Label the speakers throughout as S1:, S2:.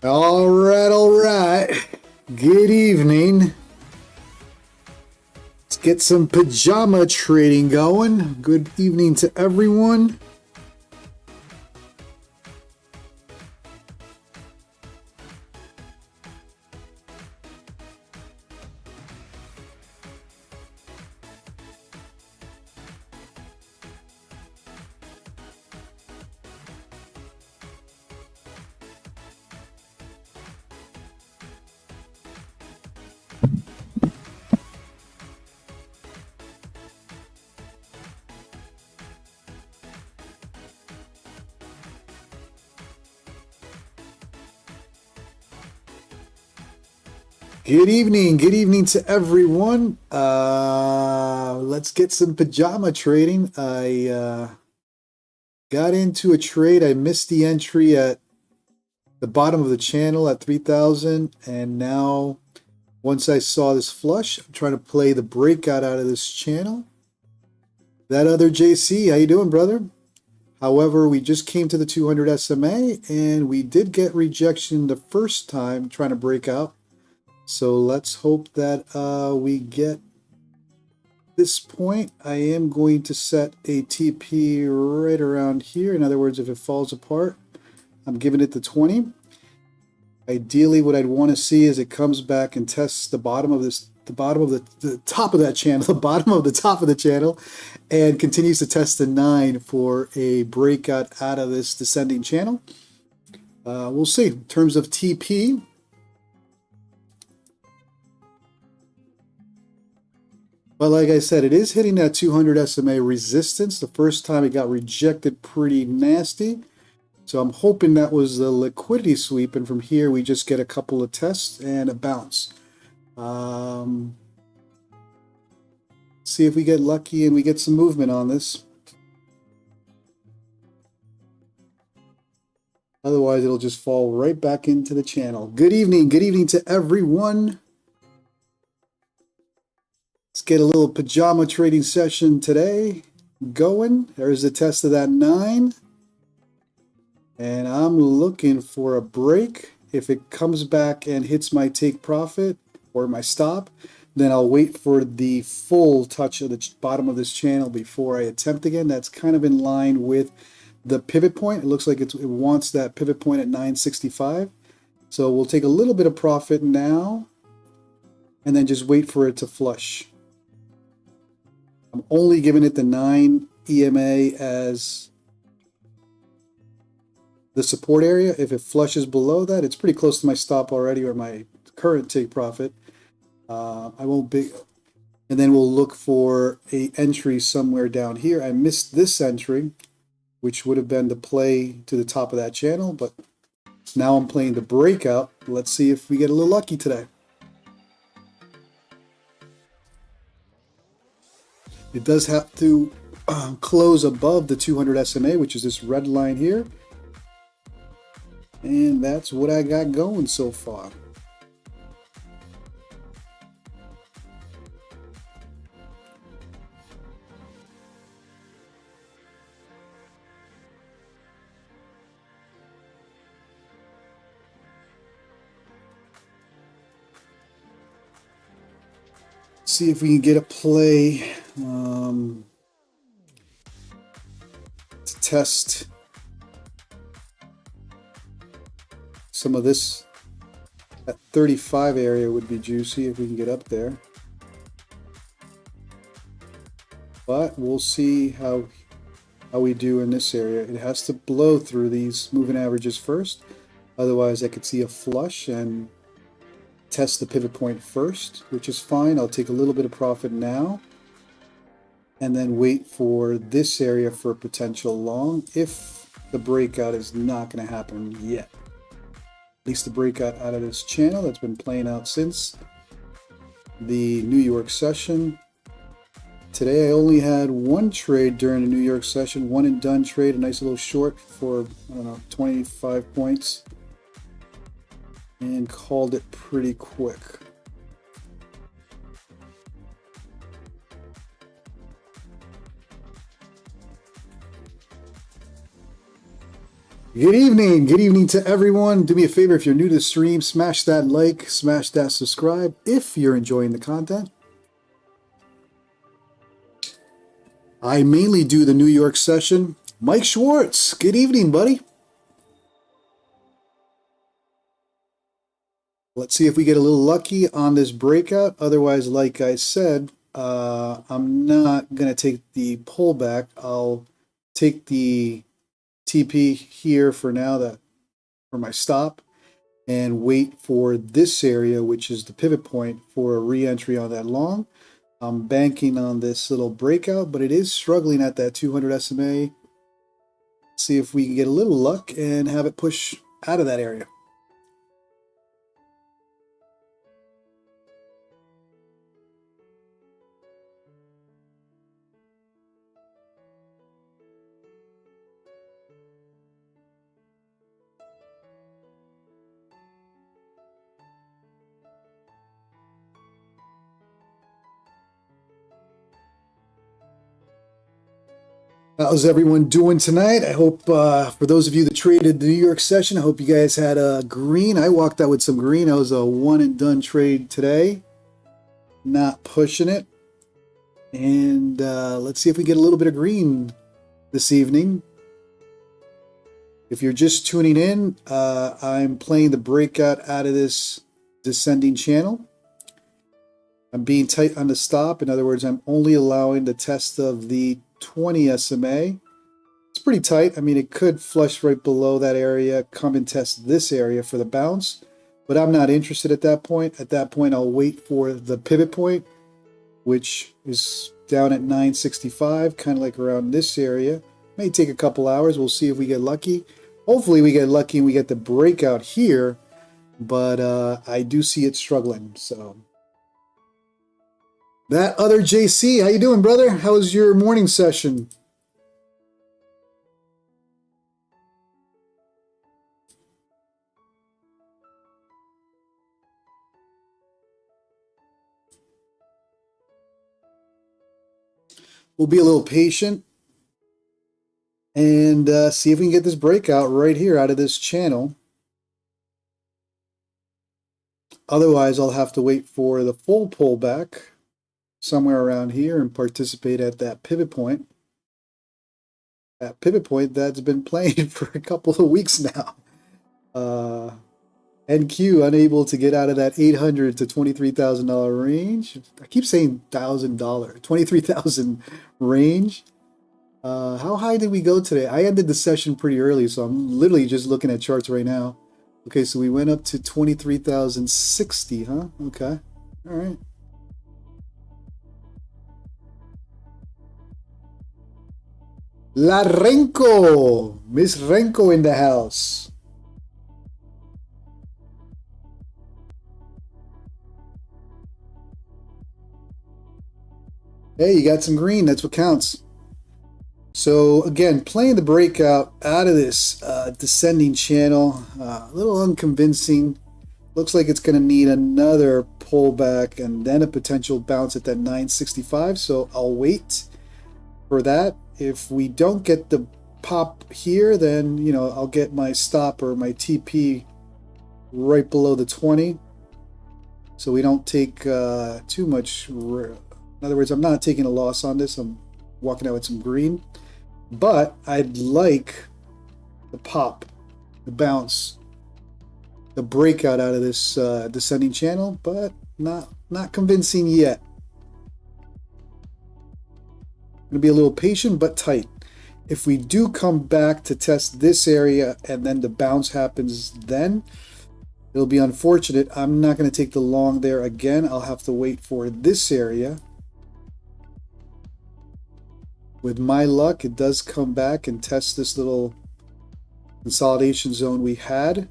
S1: All right, all right. Good evening. Let's get some pajama trading going. Good evening to everyone. Good evening to everyone. Let's get some pajama trading. I got into a trade. I missed the entry at the bottom of the channel at 3,000, and now once I saw this flush, I'm trying to play the breakout out of this channel. That other JC, how you doing, brother? However, we just came to the 200 SMA, and we did get rejection the first time trying to break out. So let's hope that we get this point. I am going to set a TP right around here. In other words, if it falls apart, I'm giving it the 20. Ideally, what I'd want to see is it comes back and tests the bottom of this, the top of that channel, the bottom of the top of the channel, and continues to test the 9 for a breakout out of this descending channel. We'll see. In terms of TP, but like I said, it is hitting that 200 SMA resistance. The first time it got rejected pretty nasty. So I'm hoping that was the liquidity sweep, and from here we just get a couple of tests and a bounce. See if we get lucky and we get some movement on this. Otherwise, it'll just fall right back into the channel. Good evening to everyone. Let's get a little pajama trading session today going. There's the test of that 9. And I'm looking for a break. If it comes back and hits my take profit or my stop, then I'll wait for the full touch of the bottom of this channel before I attempt again. That's kind of in line with the pivot point. It looks like it wants that pivot point at 965. So we'll take a little bit of profit now and then just wait for it to flush. I'm only giving it the 9 EMA as the support area. If it flushes below that, it's pretty close to my stop already or my current take profit. I won't be, and then we'll look for a entry somewhere down here. I missed this entry, which would have been the play to the top of that channel, but now I'm playing the breakout. Let's see if we get a little lucky today. It does have to close above the 200 SMA, which is this red line here. And that's what I got going so far. See if we can get a play to test some of this. That 35 area would be juicy if we can get up there. But we'll see how we do in this area. It has to blow through these moving averages first. Otherwise, I could see a flush and test the pivot point first, which is fine. I'll take a little bit of profit now and then wait for this area for a potential long if the breakout is not going to happen yet. At least the breakout out of this channel that's been playing out since the New York session. Today I only had one trade during the New York session, one and done trade, a nice little short for, I don't know, 25 points. And called it pretty quick. Good evening to everyone. Do me a favor, if you're new to the stream, smash that like, smash that subscribe if you're enjoying the content. I mainly do the New York session. Mike Schwartz, good evening, buddy. Let's see if we get a little lucky on this breakout. Otherwise, like I said, I'm not going to take the pullback. I'll take the TP here for now, for my stop, and wait for this area, which is the pivot point, for a re-entry on that long. I'm banking on this little breakout, but it is struggling at that 200 SMA. See if we can get a little luck and have it push out of that area. How's everyone doing tonight? I hope for those of you that traded the New York session, I hope you guys had a green. I walked out with some green. I was a one and done trade today. Not pushing it. And let's see if we get a little bit of green this evening. If you're just tuning in, I'm playing the breakout out of this descending channel. I'm being tight on the stop. In other words, I'm only allowing the test of the 20 SMA. It's pretty tight. I mean, it could flush right below that area, come and test this area for the bounce, but I'm not interested at that point. At that point, I'll wait for the pivot point, which is down at 965, kind of like around this area. May take a couple hours. We'll see if we get lucky. Hopefully we get lucky and we get the breakout here, but I do see it struggling. So that other JC, how you doing, brother? How was your morning session? We'll be a little patient and see if we can get this breakout right here out of this channel. Otherwise, I'll have to wait for the full pullback somewhere around here and participate at that pivot point. That pivot point that's been playing for a couple of weeks now. NQ unable to get out of that $800 to $23,000 range. I keep saying $1,000, $23,000 range. How high did we go today? I ended the session pretty early, so I'm literally just looking at charts right now. Okay, so we went up to 23,060, huh? Okay, all right. La Renko, Miss Renko in the house. Hey, you got some green. That's what counts. So again, playing the breakout out of this descending channel, a little unconvincing. Looks like it's going to need another pullback and then a potential bounce at that 965. So I'll wait for that. If we don't get the pop here, then I'll get my stop or my TP right below the 20. So we don't take too much. In other words, I'm not taking a loss on this. I'm walking out with some green. But I'd like the pop, the bounce, the breakout out of this descending channel, but not convincing yet. I'm going to be a little patient but tight. If we do come back to test this area and then the bounce happens, then it'll be unfortunate. I'm not going to take the long there again. I'll have to wait for this area. With my luck, it does come back and test this little consolidation zone we had.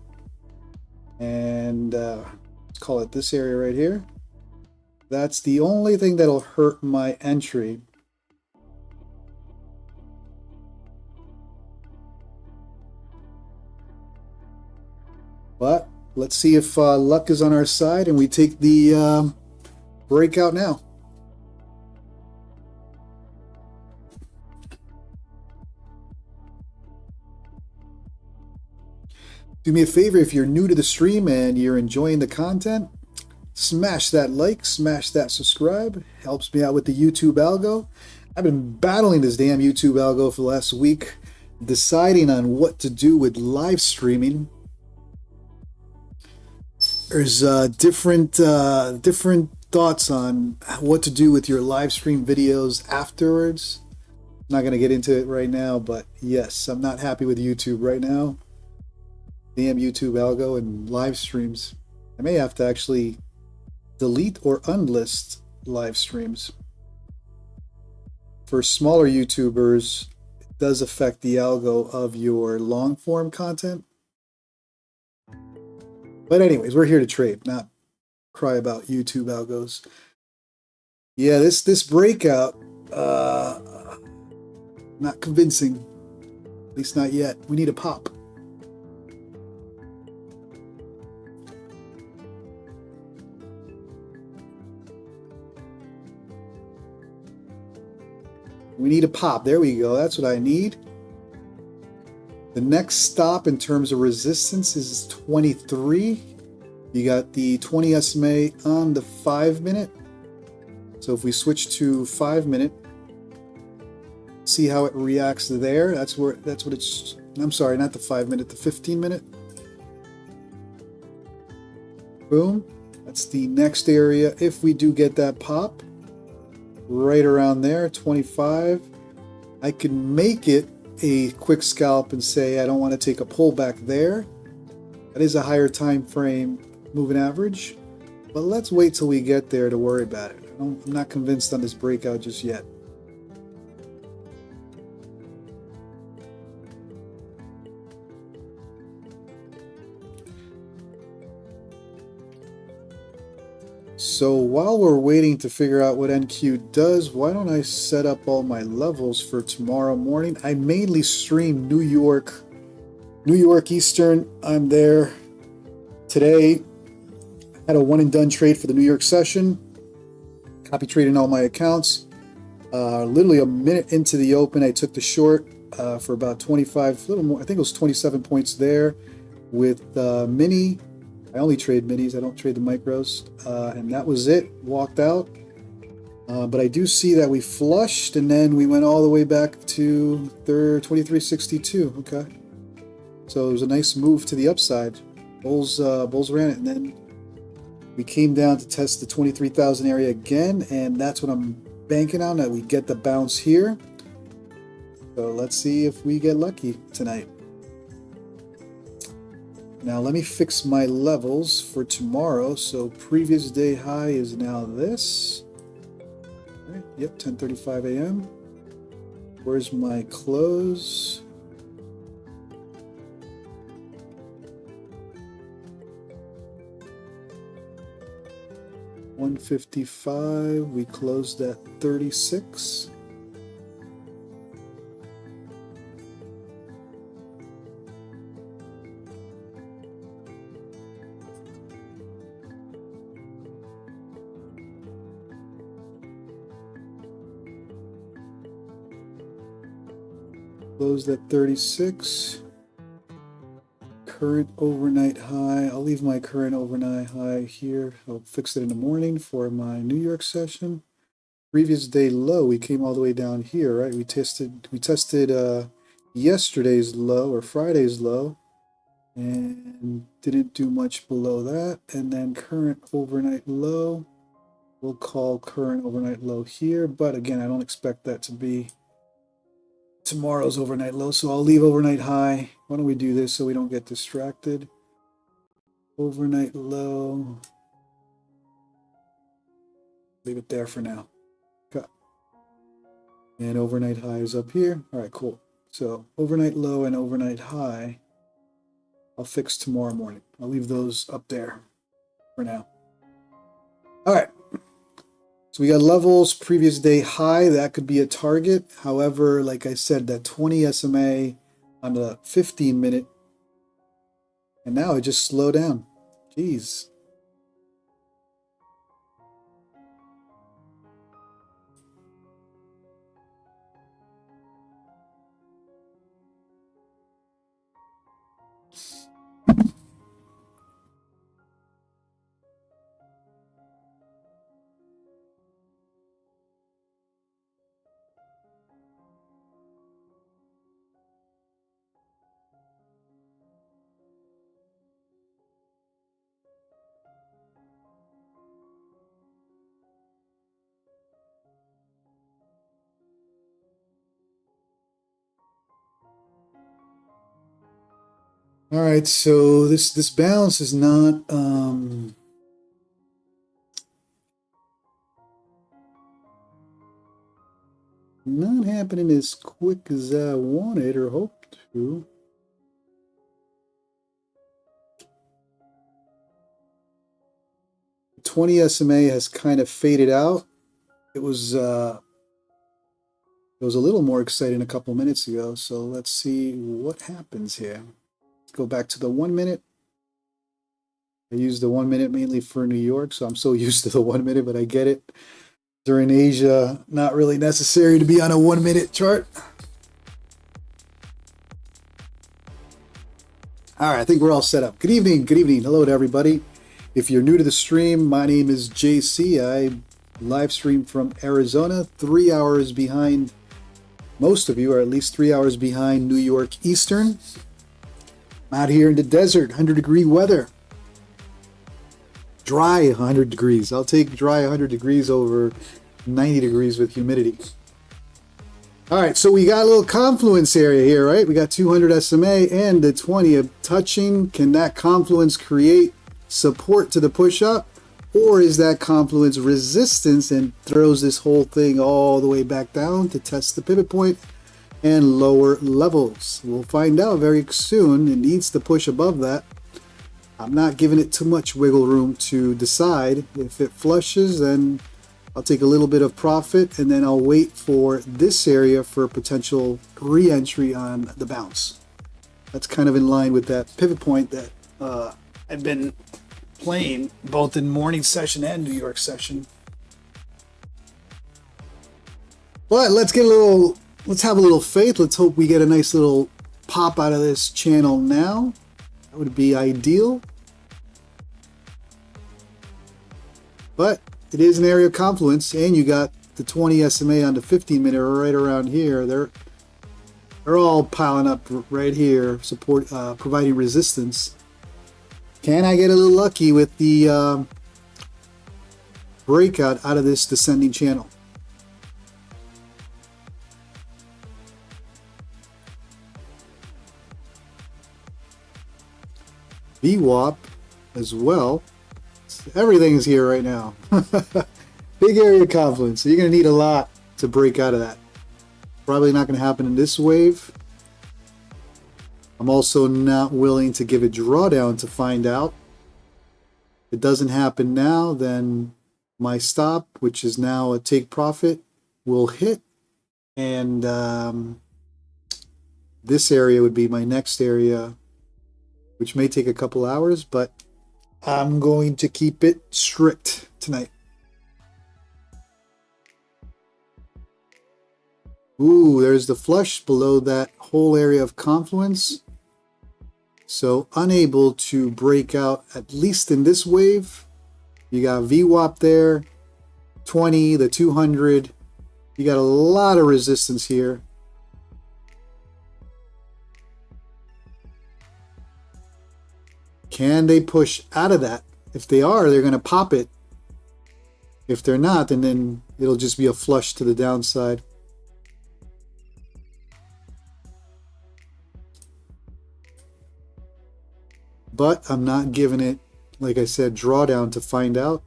S1: And let's call it this area right here. That's the only thing that'll hurt my entry. But let's see if luck is on our side and we take the breakout now. Do me a favor, if you're new to the stream and you're enjoying the content, smash that like, smash that subscribe. Helps me out with the YouTube algo. I've been battling this damn YouTube algo for the last week, deciding on what to do with live streaming. There's different thoughts on what to do with your live stream videos afterwards. I'm not going to get into it right now, but yes, I'm not happy with YouTube right now. Damn YouTube algo and live streams. I may have to actually delete or unlist live streams. For smaller YouTubers, it does affect the algo of your long form content. But anyways, we're here to trade, not cry about YouTube algos. Yeah, this breakout, not convincing. At least not yet. We need a pop. We need a pop. There we go. That's what I need. The next stop in terms of resistance is 23. You got the 20 SMA on the 5-minute. So if we switch to 5-minute, see how it reacts there. That's what it's. I'm sorry, not the 5-minute, the 15-minute. Boom. That's the next area. If we do get that pop, right around there, 25, I can make it a quick scalp and say I don't want to take a pullback there. That is a higher time frame moving average, but let's wait till we get there to worry about it. I'm not convinced on this breakout just yet. So while we're waiting to figure out what NQ does, why don't I set up all my levels for tomorrow morning? I mainly stream New York Eastern. I'm there today. I had a one and done trade for the New York session. Copy trading all my accounts. Literally a minute into the open, I took the short for about 25, a little more. I think it was 27 points there with mini. I only trade minis. I don't trade the micros. And that was it. Walked out. But I do see that we flushed and then we went all the way back to 23.62. Okay. So it was a nice move to the upside. Bulls ran it, and then we came down to test the 23,000 area again, and that's what I'm banking on, that we get the bounce here. So let's see if we get lucky tonight. Now let me fix my levels for tomorrow. So previous day high is now this. All right, yep, 10:35 a.m. Where's my close? $155. We closed at 36. Closed at 36. Current overnight high. I'll leave my current overnight high here. I'll fix it in the morning for my New York session. Previous day low, we came all the way down here, right? We tested yesterday's low or Friday's low and didn't do much below that. And then current overnight low, we'll call current overnight low here. But again, I don't expect that to be tomorrow's overnight low, so I'll leave overnight high. Why don't we do this so we don't get distracted? Overnight low. Leave it there for now. Okay. And overnight high is up here. All right, cool. So overnight low and overnight high, I'll fix tomorrow morning. I'll leave those up there for now. All right. So we got levels, previous day high, that could be a target. However, like I said, that 20 SMA on the 15-minute, and now it just slowed down. Jeez. All right, so this bounce is not not happening as quick as I wanted or hoped to. The 20 SMA has kind of faded out. It was a little more exciting a couple minutes ago, so let's see what happens here. Let's go back to the 1 minute. I use the 1 minute mainly for New York, so I'm so used to the 1 minute, but I get it. During Asia, not really necessary to be on a 1 minute chart. All right, I think we're all set up. Good evening, hello to everybody. If you're new to the stream, my name is JC. I live stream from Arizona, 3 hours behind most of you, or at least 3 hours behind New York Eastern. I'm out here in the desert, 100-degree weather. Dry 100 degrees. I'll take dry 100 degrees over 90 degrees with humidity. All right, so we got a little confluence area here, right? We got 200 SMA and the 20 of touching. Can that confluence create support to the push up? Or is that confluence resistance and throws this whole thing all the way back down to test the pivot point and lower levels? We'll find out very soon. It needs to push above that. I'm not giving it too much wiggle room to decide. If it flushes, then I'll take a little bit of profit, and then I'll wait for this area for potential re-entry on the bounce. That's kind of in line with that pivot point that I've been playing both in morning session and New York session. But let's have a little faith. Let's hope we get a nice little pop out of this channel now. That would be ideal. But it is an area of confluence, and you got the 20 SMA on the 15 minute right around here. They're all piling up right here, providing resistance. Can I get a little lucky with the breakout out of this descending channel? VWAP as well. Everything is here right now. Big area of confluence. So you're going to need a lot to break out of that. Probably not going to happen in this wave. I'm also not willing to give a drawdown to find out. If it doesn't happen now, then my stop, which is now a take profit, will hit. And this area would be my next area, which may take a couple hours, but I'm going to keep it strict tonight. Ooh, there's the flush below that whole area of confluence. So unable to break out, at least in this wave. You got VWAP there, 20, the 200. You got a lot of resistance here. Can they push out of that? If they are, they're going to pop it. If they're not, then it'll just be a flush to the downside. But I'm not giving it, like I said, drawdown to find out.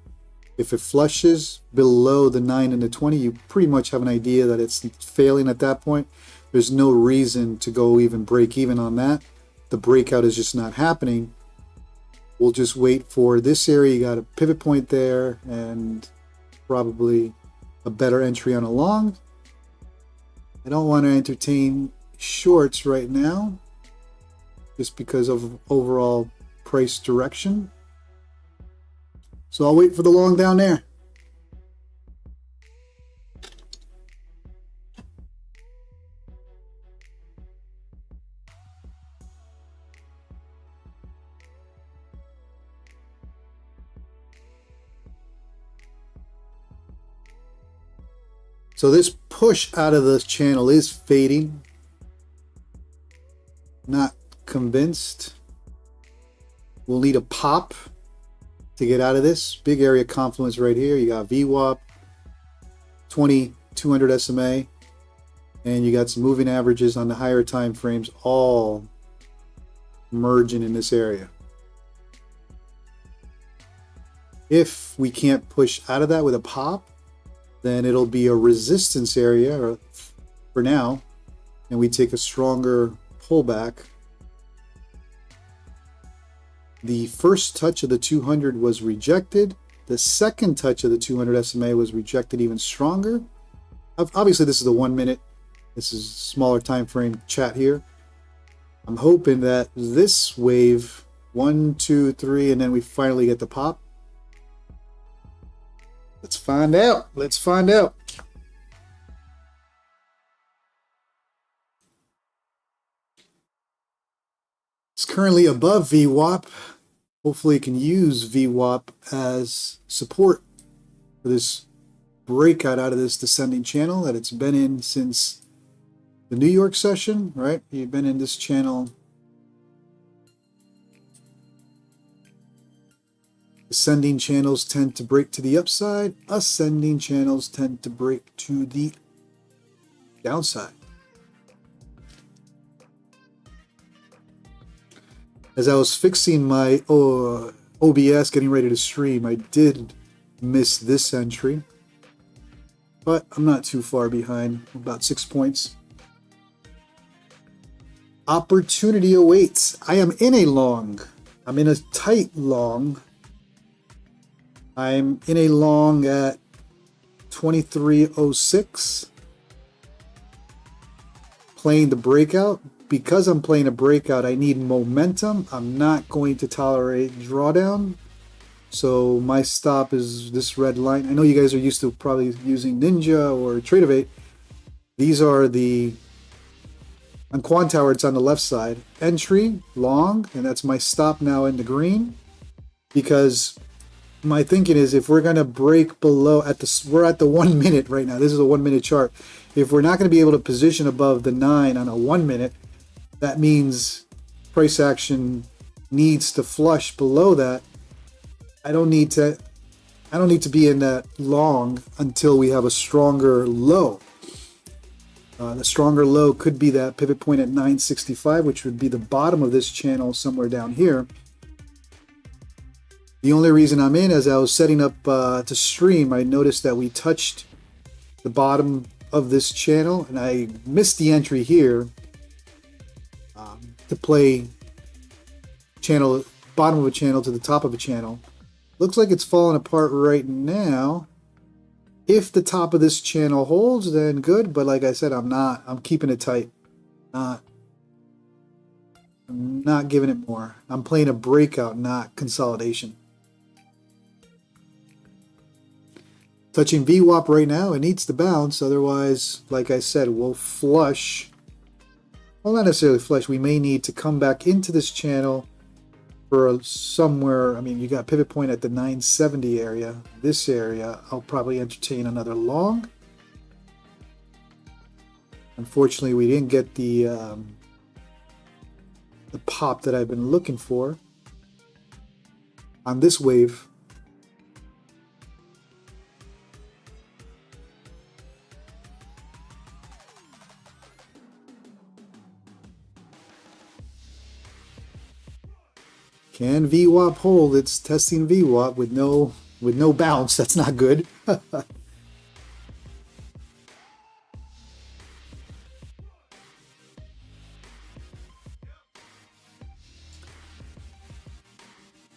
S1: If it flushes below the 9 and the 20, you pretty much have an idea that it's failing at that point. There's no reason to go even break even on that. The breakout is just not happening. We'll just wait for this area. You got a pivot point there and probably a better entry on a long. I don't want to entertain shorts right now just because of overall price direction. So I'll wait for the long down there. So this push out of the channel is fading. Not convinced. We'll need a pop to get out of this. Big area confluence right here. You got VWAP, 20, 200 SMA, and you got some moving averages on the higher time frames, all merging in this area. If we can't push out of that with a pop, then it'll be a resistance area for now, and we take a stronger pullback. The first touch of the 200 was rejected. The second touch of the 200 SMA was rejected even stronger. Obviously, this is the 1 minute. This is smaller time frame chat here. I'm hoping that this wave, 1, 2, 3, and then we finally get the pop. Let's find out. Let's find out. It's currently above VWAP. Hopefully it can use VWAP as support for this breakout out of this descending channel that it's been in since the New York session, right? You've been in this channel. Ascending channels tend to break to the upside. Ascending channels tend to break to the downside. As I was fixing my OBS, getting ready to stream, I did miss this entry, but I'm not too far behind, about 6 points. Opportunity awaits. I am in a long. I'm in a tight long. I'm in a long at 23.06. Playing the breakout. Because I'm playing a breakout, I need momentum. I'm not going to tolerate drawdown. So my stop is this red line. I know you guys are used to probably using Ninja or Tradeify. These are the, on Quantower, it's on the left side. Entry, long, and that's my stop now in the green. Because my thinking is if we're going to break below, we're at the 1 minute right now. This is a 1 minute chart. If we're not going to be able to position above the 9 on a 1 minute, that means price action needs to flush below that. I don't need to be in that long until we have a stronger low. The stronger low could be that pivot point at 965, which would be the bottom of this channel somewhere down here. The only reason I'm in, as I was setting up to stream, I noticed that we touched the bottom of this channel, and I missed the entry here. To play channel, bottom of a channel to the top of a channel. Looks like it's falling apart right now. If the top of this channel holds, then good, but like I said, I'm keeping it tight. I'm not giving it more. I'm playing a breakout, not consolidation. Touching VWAP right now, it needs to bounce, otherwise, like I said, we'll flush. Well, not necessarily flush. We may need to come back into this channel for somewhere. I mean, you got pivot point at the 970 area. This area, I'll probably entertain another long. Unfortunately, we didn't get the pop that I've been looking for on this wave. Can VWAP hold? It's testing VWAP with no bounce. That's not good. And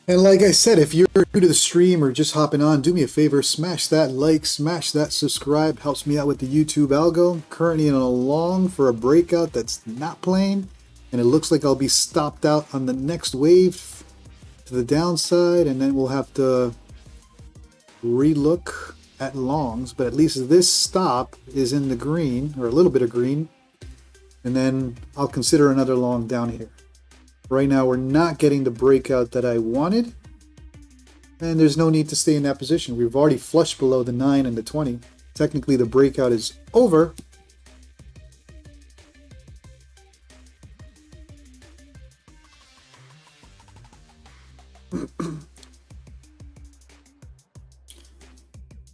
S1: like I said, if you're new to the stream or just hopping on, do me a favor, smash that like, smash that subscribe. Helps me out with the YouTube algo. Currently in a long for a breakout that's not playing, and it looks like I'll be stopped out on the next wave to the downside, and then we'll have to relook at longs, but at least this stop is in the green, or a little bit of green, and then I'll consider another long down here. Right now we're not getting the breakout that I wanted, and there's no need to stay in that position. We've already flushed below the 9 and the 20. Technically the breakout is over.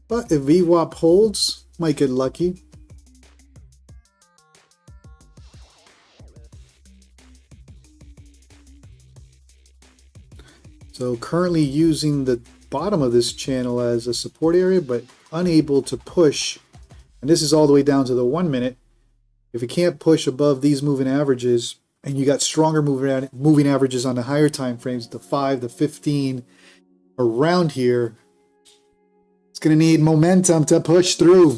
S1: But if VWAP holds, might get lucky. So currently using the bottom of this channel as a support area, but unable to push. And this is all the way down to the 1 minute. If it can't push above these moving averages, and you got stronger moving averages on the higher time frames, the 5, the 15, around here, it's going to need momentum to push through.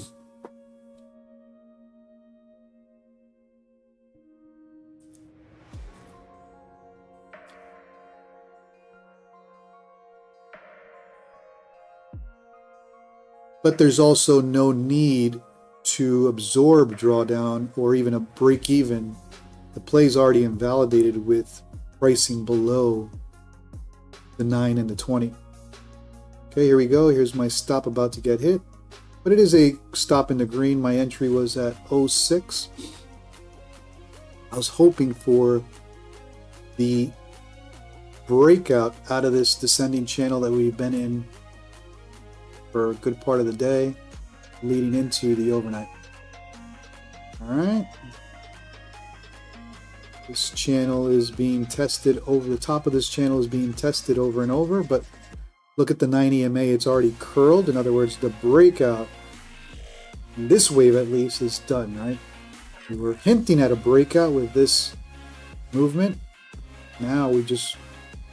S1: But there's also no need to absorb drawdown or even a break even. The play's already invalidated with pricing below the 9 and the 20. Okay, here we go. Here's my stop about to get hit. But it is a stop in the green. My entry was at 06. I was hoping for the breakout out of this descending channel that we've been in for a good part of the day, leading into the overnight. All right. This channel is being tested over, the top of this channel is being tested over and over, but look at the 9 EMA, it's already curled. In other words, the breakout, in this wave at least, is done, right? We were hinting at a breakout with this movement. Now we just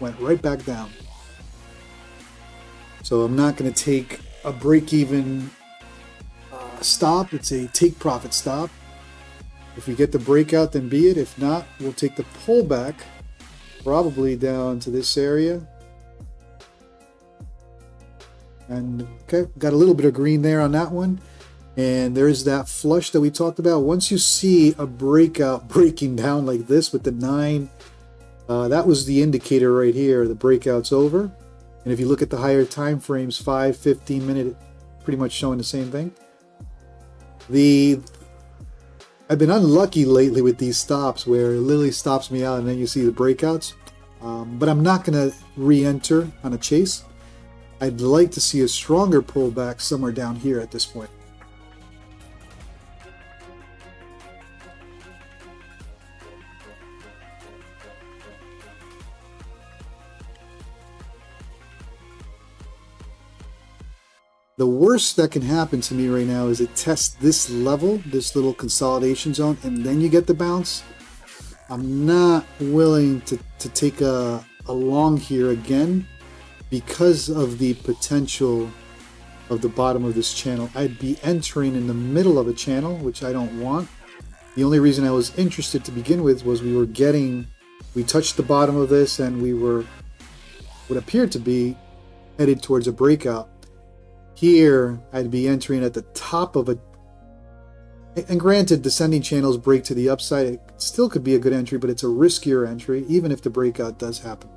S1: went right back down. So I'm not going to take a break-even stop. It's a take profit stop. If we get the breakout, then be it. If not, we'll take the pullback, probably down to this area. And okay, got a little bit of green there on that one. And there's that flush that we talked about. Once you see a breakout breaking down like this with the 9, that was the indicator right here. The breakout's over. And if you look at the higher time frames, 5, 15 minute, pretty much showing the same thing. I've been unlucky lately with these stops where it literally stops me out and then you see the breakouts. But I'm not going to re-enter on a chase. I'd like to see a stronger pullback somewhere down here at this point. The worst that can happen to me right now is it tests this level, this little consolidation zone, and then you get the bounce. I'm not willing to take a long here again because of the potential of the bottom of this channel. I'd be entering in the middle of a channel, which I don't want. The only reason I was interested to begin with was we touched the bottom of this and we were what appeared to be headed towards a breakout. Here, I'd be entering at the top of and granted, descending channels break to the upside. It still could be a good entry, but it's a riskier entry, even if the breakout does happen.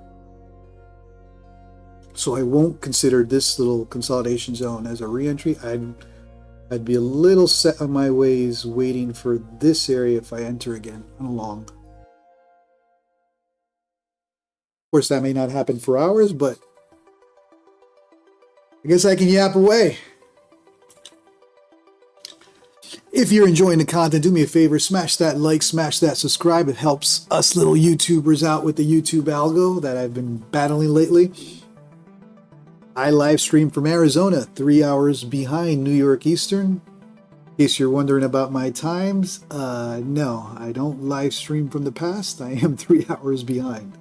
S1: So I won't consider this little consolidation zone as a re-entry. I'd be a little set on my ways waiting for this area if I enter again on a long. Of course, that may not happen for hours, but I guess I can yap away. If you're enjoying the content, do me a favor, smash that like, smash that subscribe. It helps us little YouTubers out with the YouTube algo that I've been battling lately. I live stream from Arizona, 3 hours behind New York Eastern. In case you're wondering about my times, no, I don't live stream from the past. I am 3 hours behind.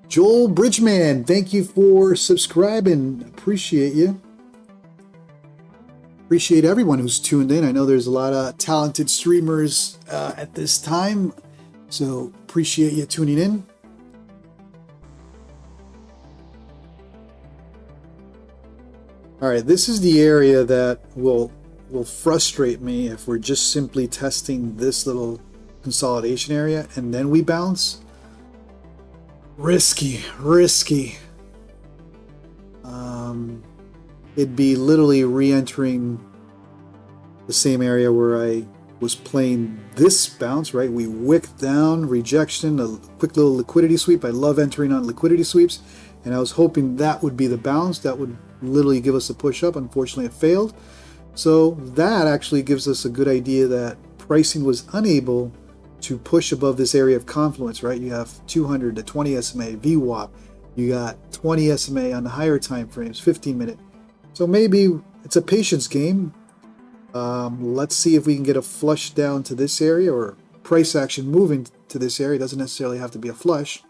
S1: Joel Bridgman, thank you for subscribing. Appreciate you. Appreciate everyone who's tuned in. I know there's a lot of talented streamers at this time, so appreciate you tuning in. All right, this is the area that will frustrate me if we're just simply testing this little consolidation area and then we bounce. Risky. It'd be literally re-entering the same area where I was playing this bounce, right? We wicked down, rejection, a quick little liquidity sweep. I love entering on liquidity sweeps, and I was hoping that would be the bounce that would literally give us a push up. Unfortunately, it failed. So that actually gives us a good idea that pricing was unable to push above this area of confluence, right? You have 200 to 20 SMA, VWAP. You got 20 SMA on the higher time frames, 15-minute. So maybe it's a patience game. Let's see if we can get a flush down to this area, or price action moving to this area. It doesn't necessarily have to be a flush.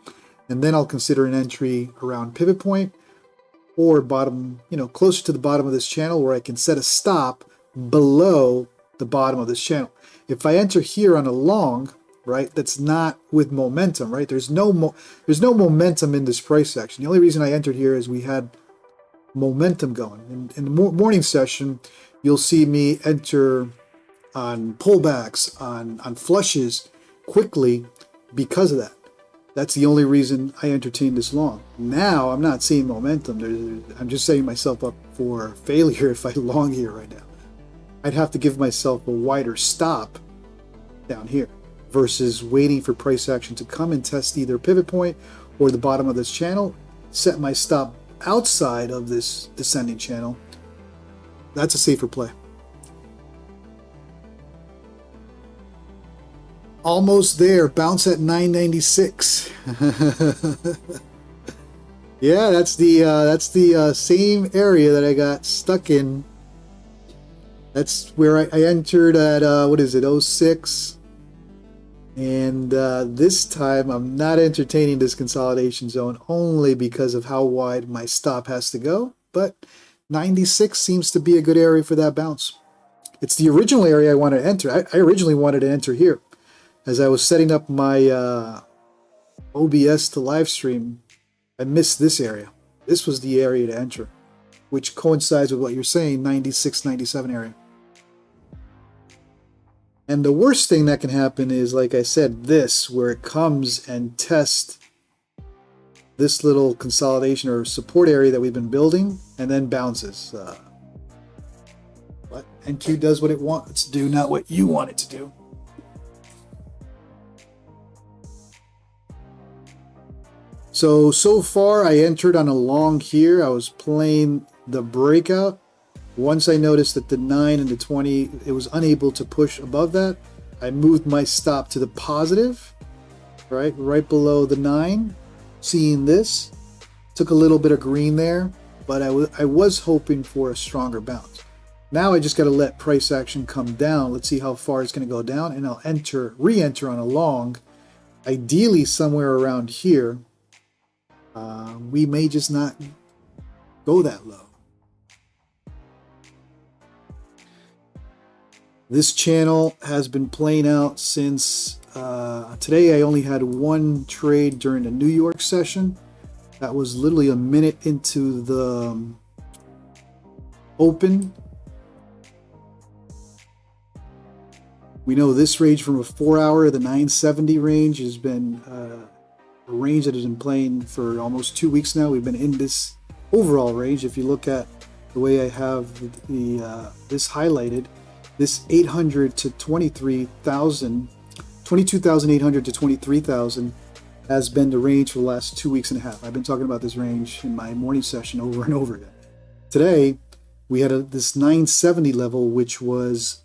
S1: And then I'll consider an entry around pivot point, or bottom, closer to the bottom of this channel, where I can set a stop below the bottom of this channel. If I enter here on a long, right, that's not with momentum, right? There's no momentum in this price action. The only reason I entered here is we had momentum going. In the morning session, you'll see me enter on pullbacks, on flushes quickly because of that. That's the only reason I entertained this long. Now I'm not seeing momentum. I'm just setting myself up for failure if I long here right now. I'd have to give myself a wider stop down here versus waiting for price action to come and test either pivot point or the bottom of this channel, set my stop outside of this descending channel. That's a safer play. Almost there. Bounce at 996. Yeah, that's the same area that I got stuck in. That's where I entered at what is it, 06. And this time I'm not entertaining this consolidation zone only because of how wide my stop has to go. But 96 seems to be a good area for that bounce. It's the original area I wanted to enter. I originally wanted to enter here. As I was setting up my OBS to live stream, I missed this area. This was the area to enter, which coincides with what you're saying, 96, 97 area. And the worst thing that can happen is, like I said, this, where it comes and tests this little consolidation or support area that we've been building and then bounces. But NQ does what it wants to do, not what you want it to do. So far I entered on a long here. I was playing the breakout. Once I noticed that the 9 and the 20, it was unable to push above that, I moved my stop to the positive, right below the 9. Seeing this, took a little bit of green there, but I was hoping for a stronger bounce. Now I just got to let price action come down. Let's see how far it's going to go down, and I'll re-enter on a long, ideally somewhere around here. We may just not go that low. This channel has been playing out since today. I only had one trade during the New York session. That was literally a minute into the open. We know this range from a 4-hour, the 970 range, has been a range that has been playing for almost 2 weeks now. We've been in this overall range. If you look at the way I have this highlighted, this 800 to 23,000, 22,800 to 23,000 has been the range for the last 2 weeks and a half. I've been talking about this range in my morning session over and over again. Today, we had this 970 level, which was,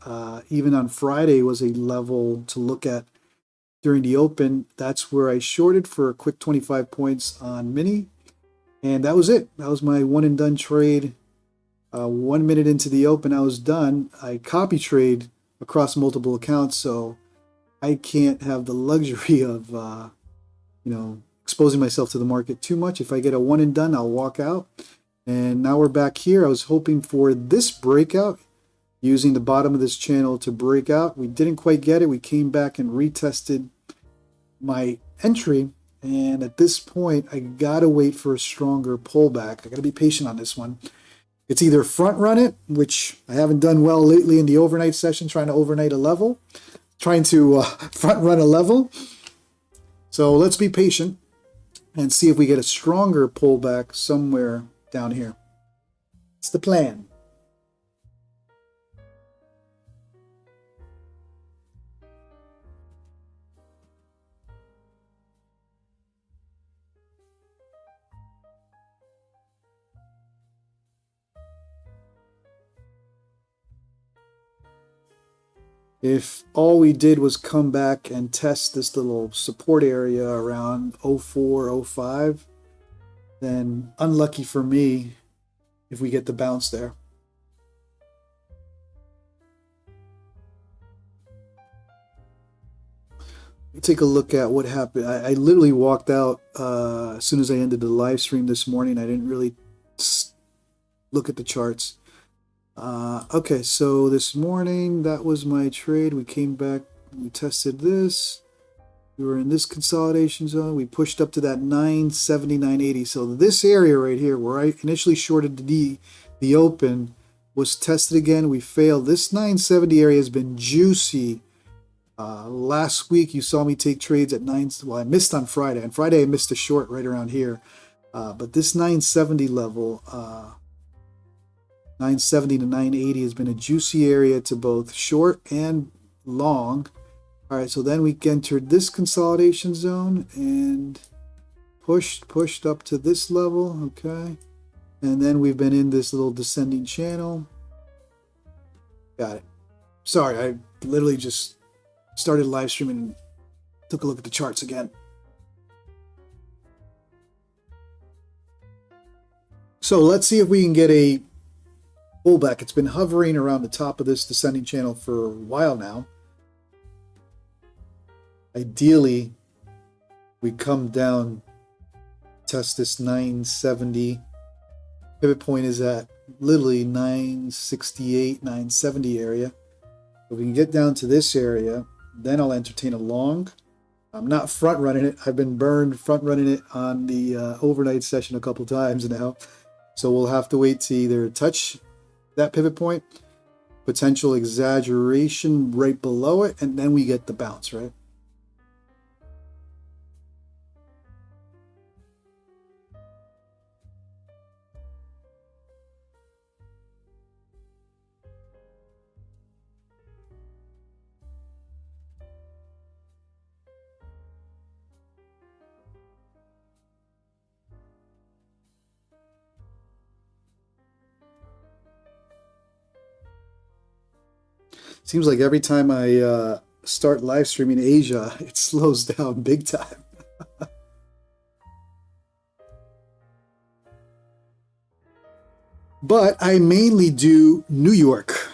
S1: even on Friday, was a level to look at during the open. That's where I shorted for a quick 25 points on mini. And that was it. That was my one and done trade. 1 minute into the open, I was done. I copy trade across multiple accounts, so I can't have the luxury of, exposing myself to the market too much. If I get a one and done, I'll walk out. And now we're back here. I was hoping for this breakout, using the bottom of this channel to break out. We didn't quite get it. We came back and retested my entry. And at this point, I gotta wait for a stronger pullback. I gotta be patient on this one. It's either front run it, which I haven't done well lately in the overnight session, trying to overnight a level, trying to front run a level. So let's be patient and see if we get a stronger pullback somewhere down here. It's the plan. If all we did was come back and test this little support area around 04, 05, then unlucky for me if we get the bounce there. Take a look at what happened. I literally walked out as soon as I ended the live stream this morning. I didn't really look at the charts. Okay, so this morning, that was my trade. We came back, we tested this. We were in this consolidation zone. We pushed up to that 970, 980. So this area right here, where I initially shorted the open, was tested again. We failed. This 970 area has been juicy. Last week, you saw me take trades at 9. Well, I missed on Friday. On Friday, I missed a short right around here. But this 970 level, 970 to 980 has been a juicy area to both short and long. All right, so then we entered this consolidation zone and pushed up to this level, okay? And then we've been in this little descending channel. Got it. Sorry, I literally just started live streaming and took a look at the charts again. So let's see if we can get a pullback. It's been hovering around the top of this descending channel for a while now. Ideally, we come down, test this 970. Pivot point is at literally 968, 970 area. If we can get down to this area, then I'll entertain a long. I'm not front running it. I've been burned front running it on the overnight session a couple times now. So we'll have to wait to either touch that pivot point, potential exaggeration right below it, and then we get the bounce, right? Seems like every time I start live streaming Asia, it slows down big time. But I mainly do New York.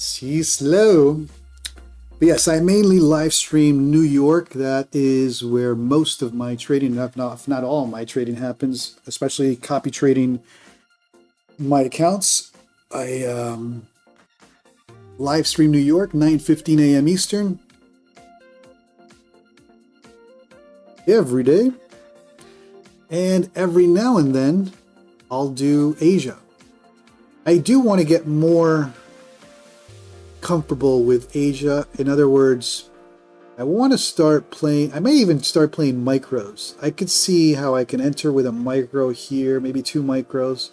S1: She's slow. But yes, I mainly live stream New York. That is where most of my trading, if not all my trading happens, especially copy trading my accounts. I live stream New York, 9:15 a.m. Eastern. Every day. And every now and then, I'll do Asia. I do want to get more comfortable with Asia. In other words, I want to start playing, I may even start playing micros. I could see how I can enter with a micro here, maybe 2 micros,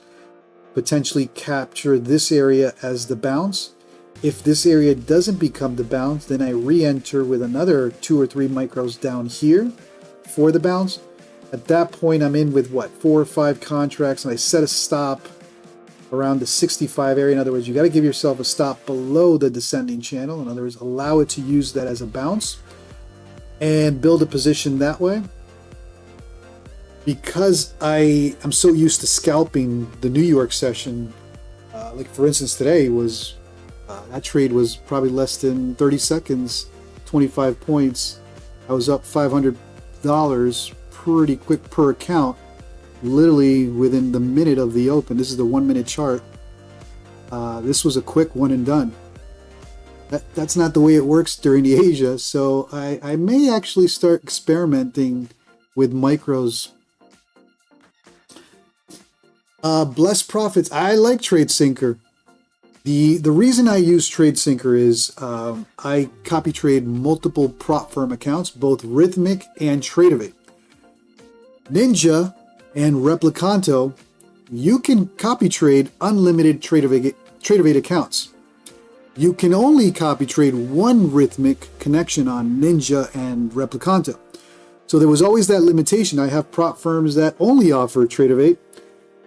S1: potentially capture this area as the bounce. If this area doesn't become the bounce, then I re-enter with another 2 or 3 micros down here for the bounce. At that point, I'm in with what, 4 or 5 contracts, and I set a stop around the 65 area. In other words, you got to give yourself a stop below the descending channel. In other words, allow it to use that as a bounce and build a position that way. Because I am so used to scalping the New York session, like for instance today was, that trade was probably less than 30 seconds, 25 points. I was up $500 pretty quick per account, literally within the minute of the open. This is the 1 minute chart. This was a quick one and done. That's not the way it works during the Asia. So I may actually start experimenting with micros. Blessed Profits. I like Tradesyncer. The reason I use Tradesyncer is I copy trade multiple prop firm accounts, both Rhythmic and Tradeivate. Ninja and Replicanto, you can copy trade unlimited Tradeivate accounts. You can only copy trade one Rhythmic connection on Ninja and Replicanto. So there was always that limitation. I have prop firms that only offer Tradeivate,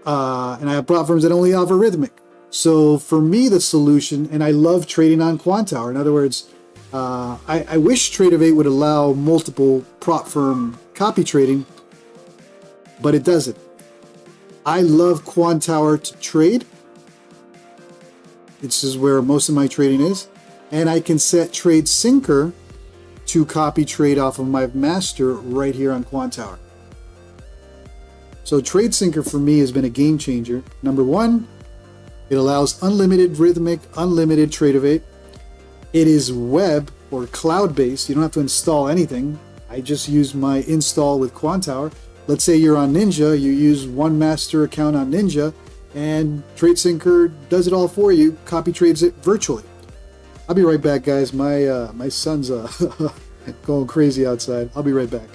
S1: and I have prop firms that only offer Rhythmic. So for me, the solution, and I love trading on Quantower. In other words, I wish Tradeivate would allow multiple prop firm copy trading, but it doesn't. I love Quantower to trade. This is where most of my trading is. And I can set Tradesyncer to copy trade off of my master right here on Quantower. So Tradesyncer for me has been a game changer. Number one, it allows unlimited Rhythmic, unlimited Tradeivate. It is web or cloud-based. You don't have to install anything. I just use my install with Quantower. Let's say you're on Ninja, you use one master account on Ninja, and Tradesyncer does it all for you, copy trades it virtually. I'll be right back, guys. My son's going crazy outside. I'll be right back.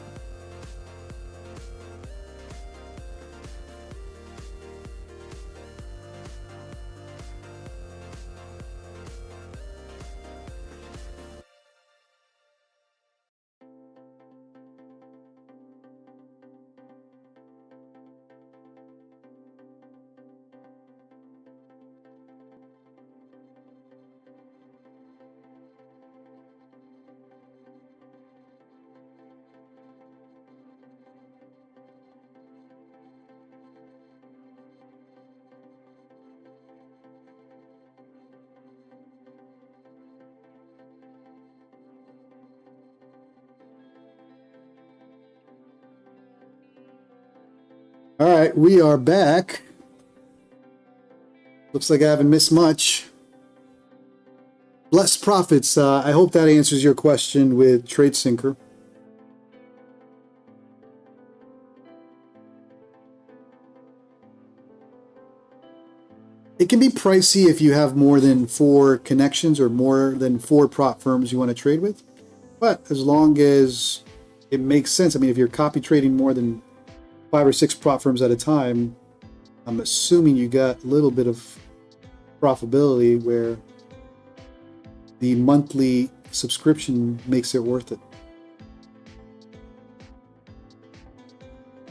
S1: All right, we are back. Looks like I haven't missed much. Blessed profits. I hope that answers your question with Tradesyncer. It can be pricey if you have more than 4 connections or more than 4 prop firms you want to trade with. But as long as it makes sense, I mean, if you're copy trading more than 5 or 6 prop firms at a time, I'm assuming you got a little bit of profitability where the monthly subscription makes it worth it.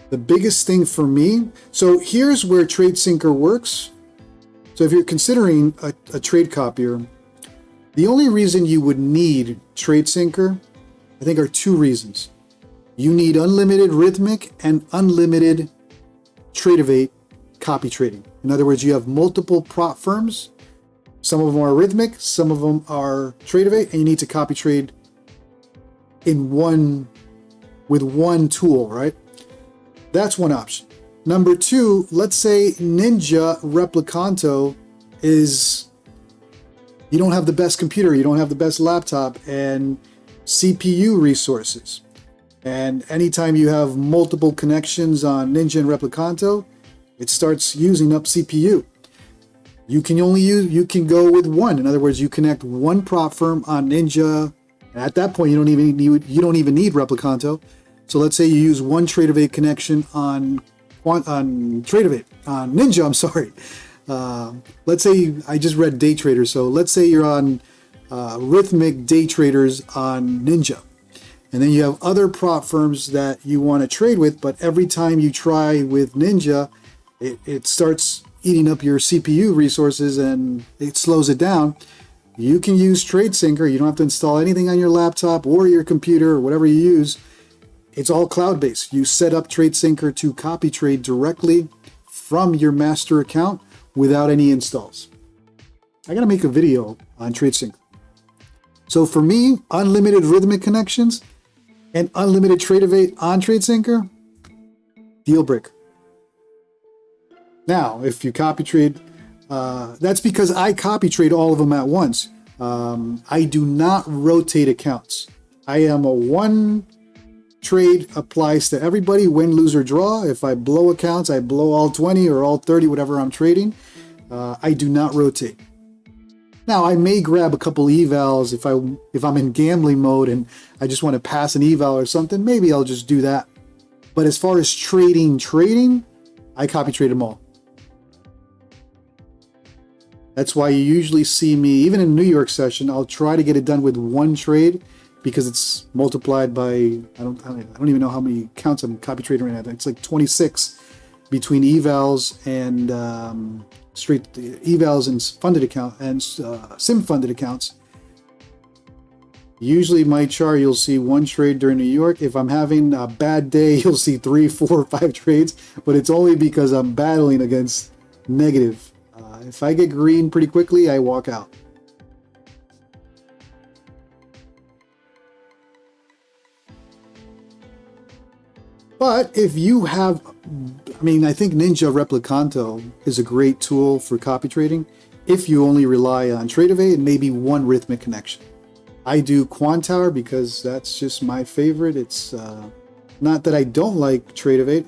S1: The biggest thing for me, so here's where Tradesyncer works. So if you're considering a trade copier, the only reason you would need Tradesyncer, I think, are 2 reasons. You need unlimited Rhythmic and unlimited Tradeivate copy trading. In other words, you have multiple prop firms. Some of them are Rhythmic, some of them are Tradeivate, and you need to copy trade in with one tool, right? That's one option. Number 2, let's say Ninja Replicanto is, you don't have the best computer, you don't have the best laptop and CPU resources. And anytime you have multiple connections on Ninja and Replicanto, it starts using up CPU. You can go with one. In other words, you connect one prop firm on Ninja. And at that point, you don't even need Replicanto. So let's say you use one Tradeivate connection on Tradeivate, on Ninja, I'm sorry. Let's say, I just read day traders. So let's say you're on Rhythmic day traders on Ninja. And then you have other prop firms that you want to trade with, but every time you try with Ninja, it starts eating up your CPU resources and it slows it down. You can use Tradesyncer. You don't have to install anything on your laptop or your computer or whatever you use. It's all cloud-based. You set up Tradesyncer to copy trade directly from your master account without any installs. I got to make a video on Tradesyncer. So for me, unlimited Rhythmic connections and unlimited Tradeivate on Tradesyncer, deal breaker. Now, if you copy trade, that's because I copy trade all of them at once. I do not rotate accounts. I am a one trade applies to everybody, win, lose, or draw. If I blow accounts, I blow all 20 or all 30, whatever I'm trading. I do not rotate. Now I may grab a couple evals if I'm in gambling mode and I just want to pass an eval or something. Maybe I'll just do that. But as far as trading, I copy trade them all. That's why you usually see me, even in a New York session, I'll try to get it done with one trade because it's multiplied by, I don't even know how many counts I'm copy trading right now. It's like 26 between evals and straight evals and funded account and sim funded accounts. Usually my chart, you'll see one trade during New York. If I'm having a bad day, you'll see 3, 4, 5 trades, but it's only because I'm battling against negative. If I get green pretty quickly, I walk out. But if you have, I think Ninja Replicanto is a great tool for copy trading if you only rely on Tradeify and maybe one Rhythmic connection. I do Quantower because that's just my favorite. It's not that I don't like Tradeify.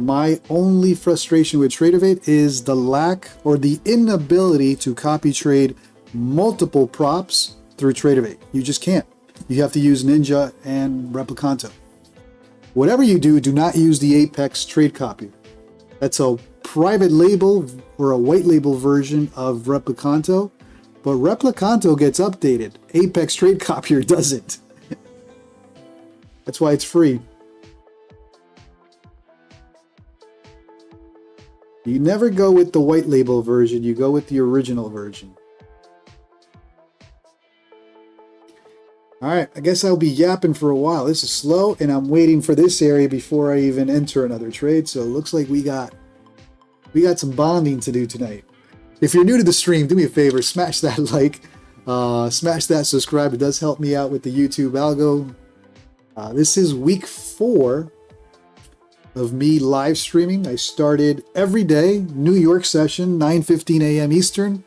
S1: My only frustration with Tradeify is the lack or the inability to copy trade multiple props through Tradeify. You just can't. You have to use Ninja and Replicanto. Whatever you do, do not use the Apex Trade Copier. That's a private label or a white label version of Replicanto, but Replicanto gets updated. Apex Trade Copier doesn't. That's why it's free. You never go with the white label version, you go with the original version. All right, I guess I'll be yapping for a while. This is slow, and I'm waiting for this area before I even enter another trade. So it looks like we got some bonding to do tonight. If you're new to the stream, do me a favor, smash that like, smash that subscribe. It does help me out with the YouTube algo. This is week 4 of me live streaming. I started every day, New York session, 9:15 a.m. Eastern.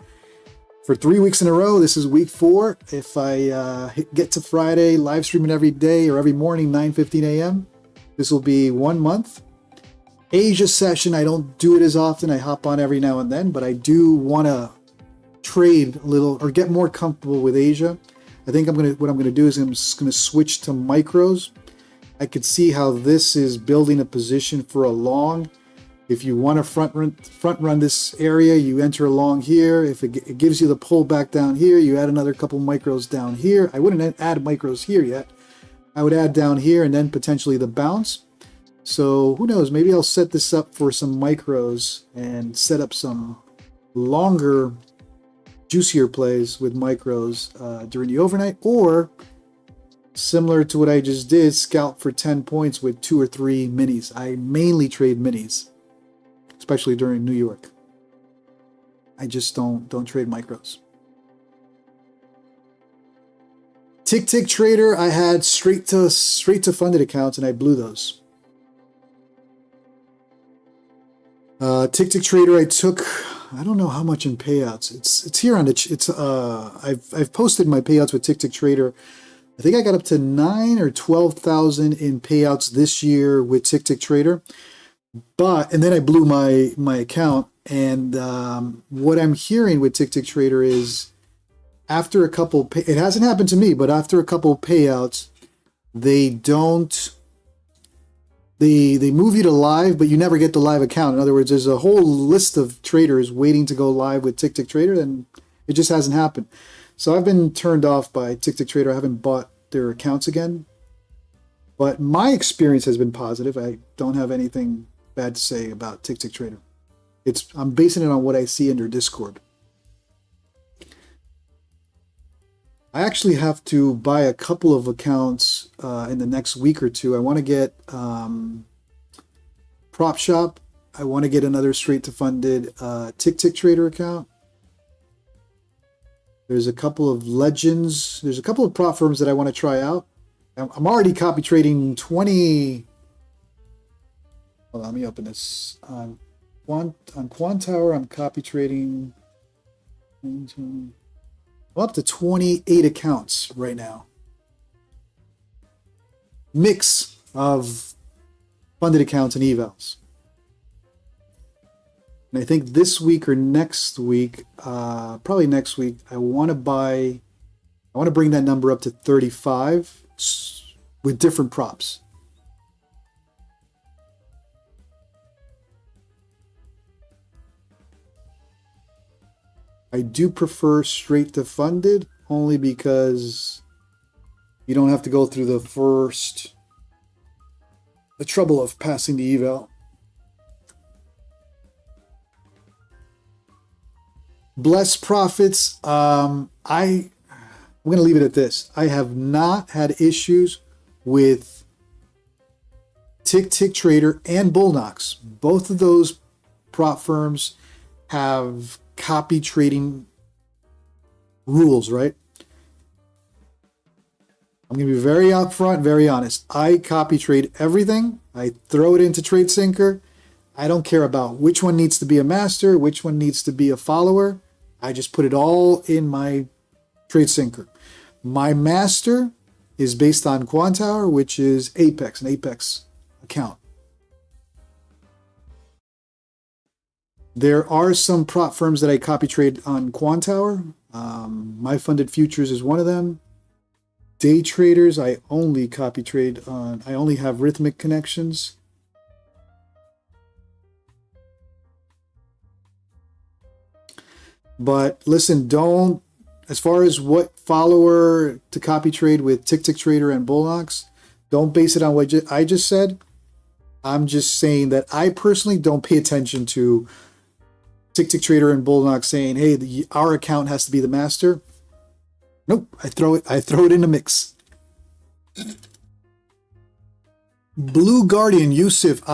S1: For 3 weeks in a row, this is week 4. If I get to Friday, live streaming every day or every morning, 9:15 a.m., this will be 1 month. Asia session, I don't do it as often. I hop on every now and then, but I do want to trade a little or get more comfortable with Asia. I think what I'm gonna do is I'm just gonna switch to micros. I could see how this is building a position for a long. If you want to front run this area, you enter along here. If it gives you the pullback down here, you add another couple micros down here. I wouldn't add micros here yet. I would add down here and then potentially the bounce. So who knows? Maybe I'll set this up for some micros and set up some longer, juicier plays with micros during the overnight, or similar to what I just did, scalp for 10 points with 2 or 3 minis. I mainly trade minis, especially during New York. I just don't trade micros. Tick Trader, I had straight to funded accounts and I blew those. Tick Trader, I took, I don't know how much in payouts. It's here on the I've posted my payouts with Tick Trader. I think I got up to 9 or 12,000 in payouts this year with Tick Trader. And then I blew my account, and what I'm hearing with Tick Trader is after a couple, it hasn't happened to me, but after a couple payouts, they move you to live, but you never get the live account. In other words, there's a whole list of traders waiting to go live with Tick Trader, and it just hasn't happened. So I've been turned off by Tick Trader. I haven't bought their accounts again, but my experience has been positive. I don't have anything bad to say about Tick Trader. I'm basing it on what I see in their Discord. I actually have to buy a couple of accounts in the next week or two. I want to get Prop Shop. I want to get another straight to funded Tick Trader account. There's a couple of legends. There's a couple of prop firms that I want to try out. I'm already copy trading 20. Hold on, let me open this. On Quantower, I'm copy trading up to 28 accounts right now. Mix of funded accounts and evals. And I think this week or next week, probably next week, I want to bring that number up to 35 with different props. I do prefer straight to funded only because you don't have to go through the trouble of passing the eval. Blessed profits. I'm going to leave it at this. I have not had issues with Tick Trader and Bulenox. Both of those prop firms have copy trading rules, right? I'm going to be very upfront, very honest. I copy trade everything. I throw it into Tradesyncer. I don't care about which one needs to be a master, which one needs to be a follower. I just put it all in my Tradesyncer. My master is based on Quantower, which is Apex, an Apex account. There are some prop firms that I copy trade on Quantower. My Funded Futures is one of them. Day traders, I only copy trade on, I only have Rhythmic connections. But listen, don't, as far as what follower to copy trade with Tick Trader and Bulenox, don't base it on what I just said. I'm just saying that I personally don't pay attention to Tick Trader and Bulenox saying, hey, our account has to be the master. Nope, I throw it in the mix. Blue Guardian, Yusuf.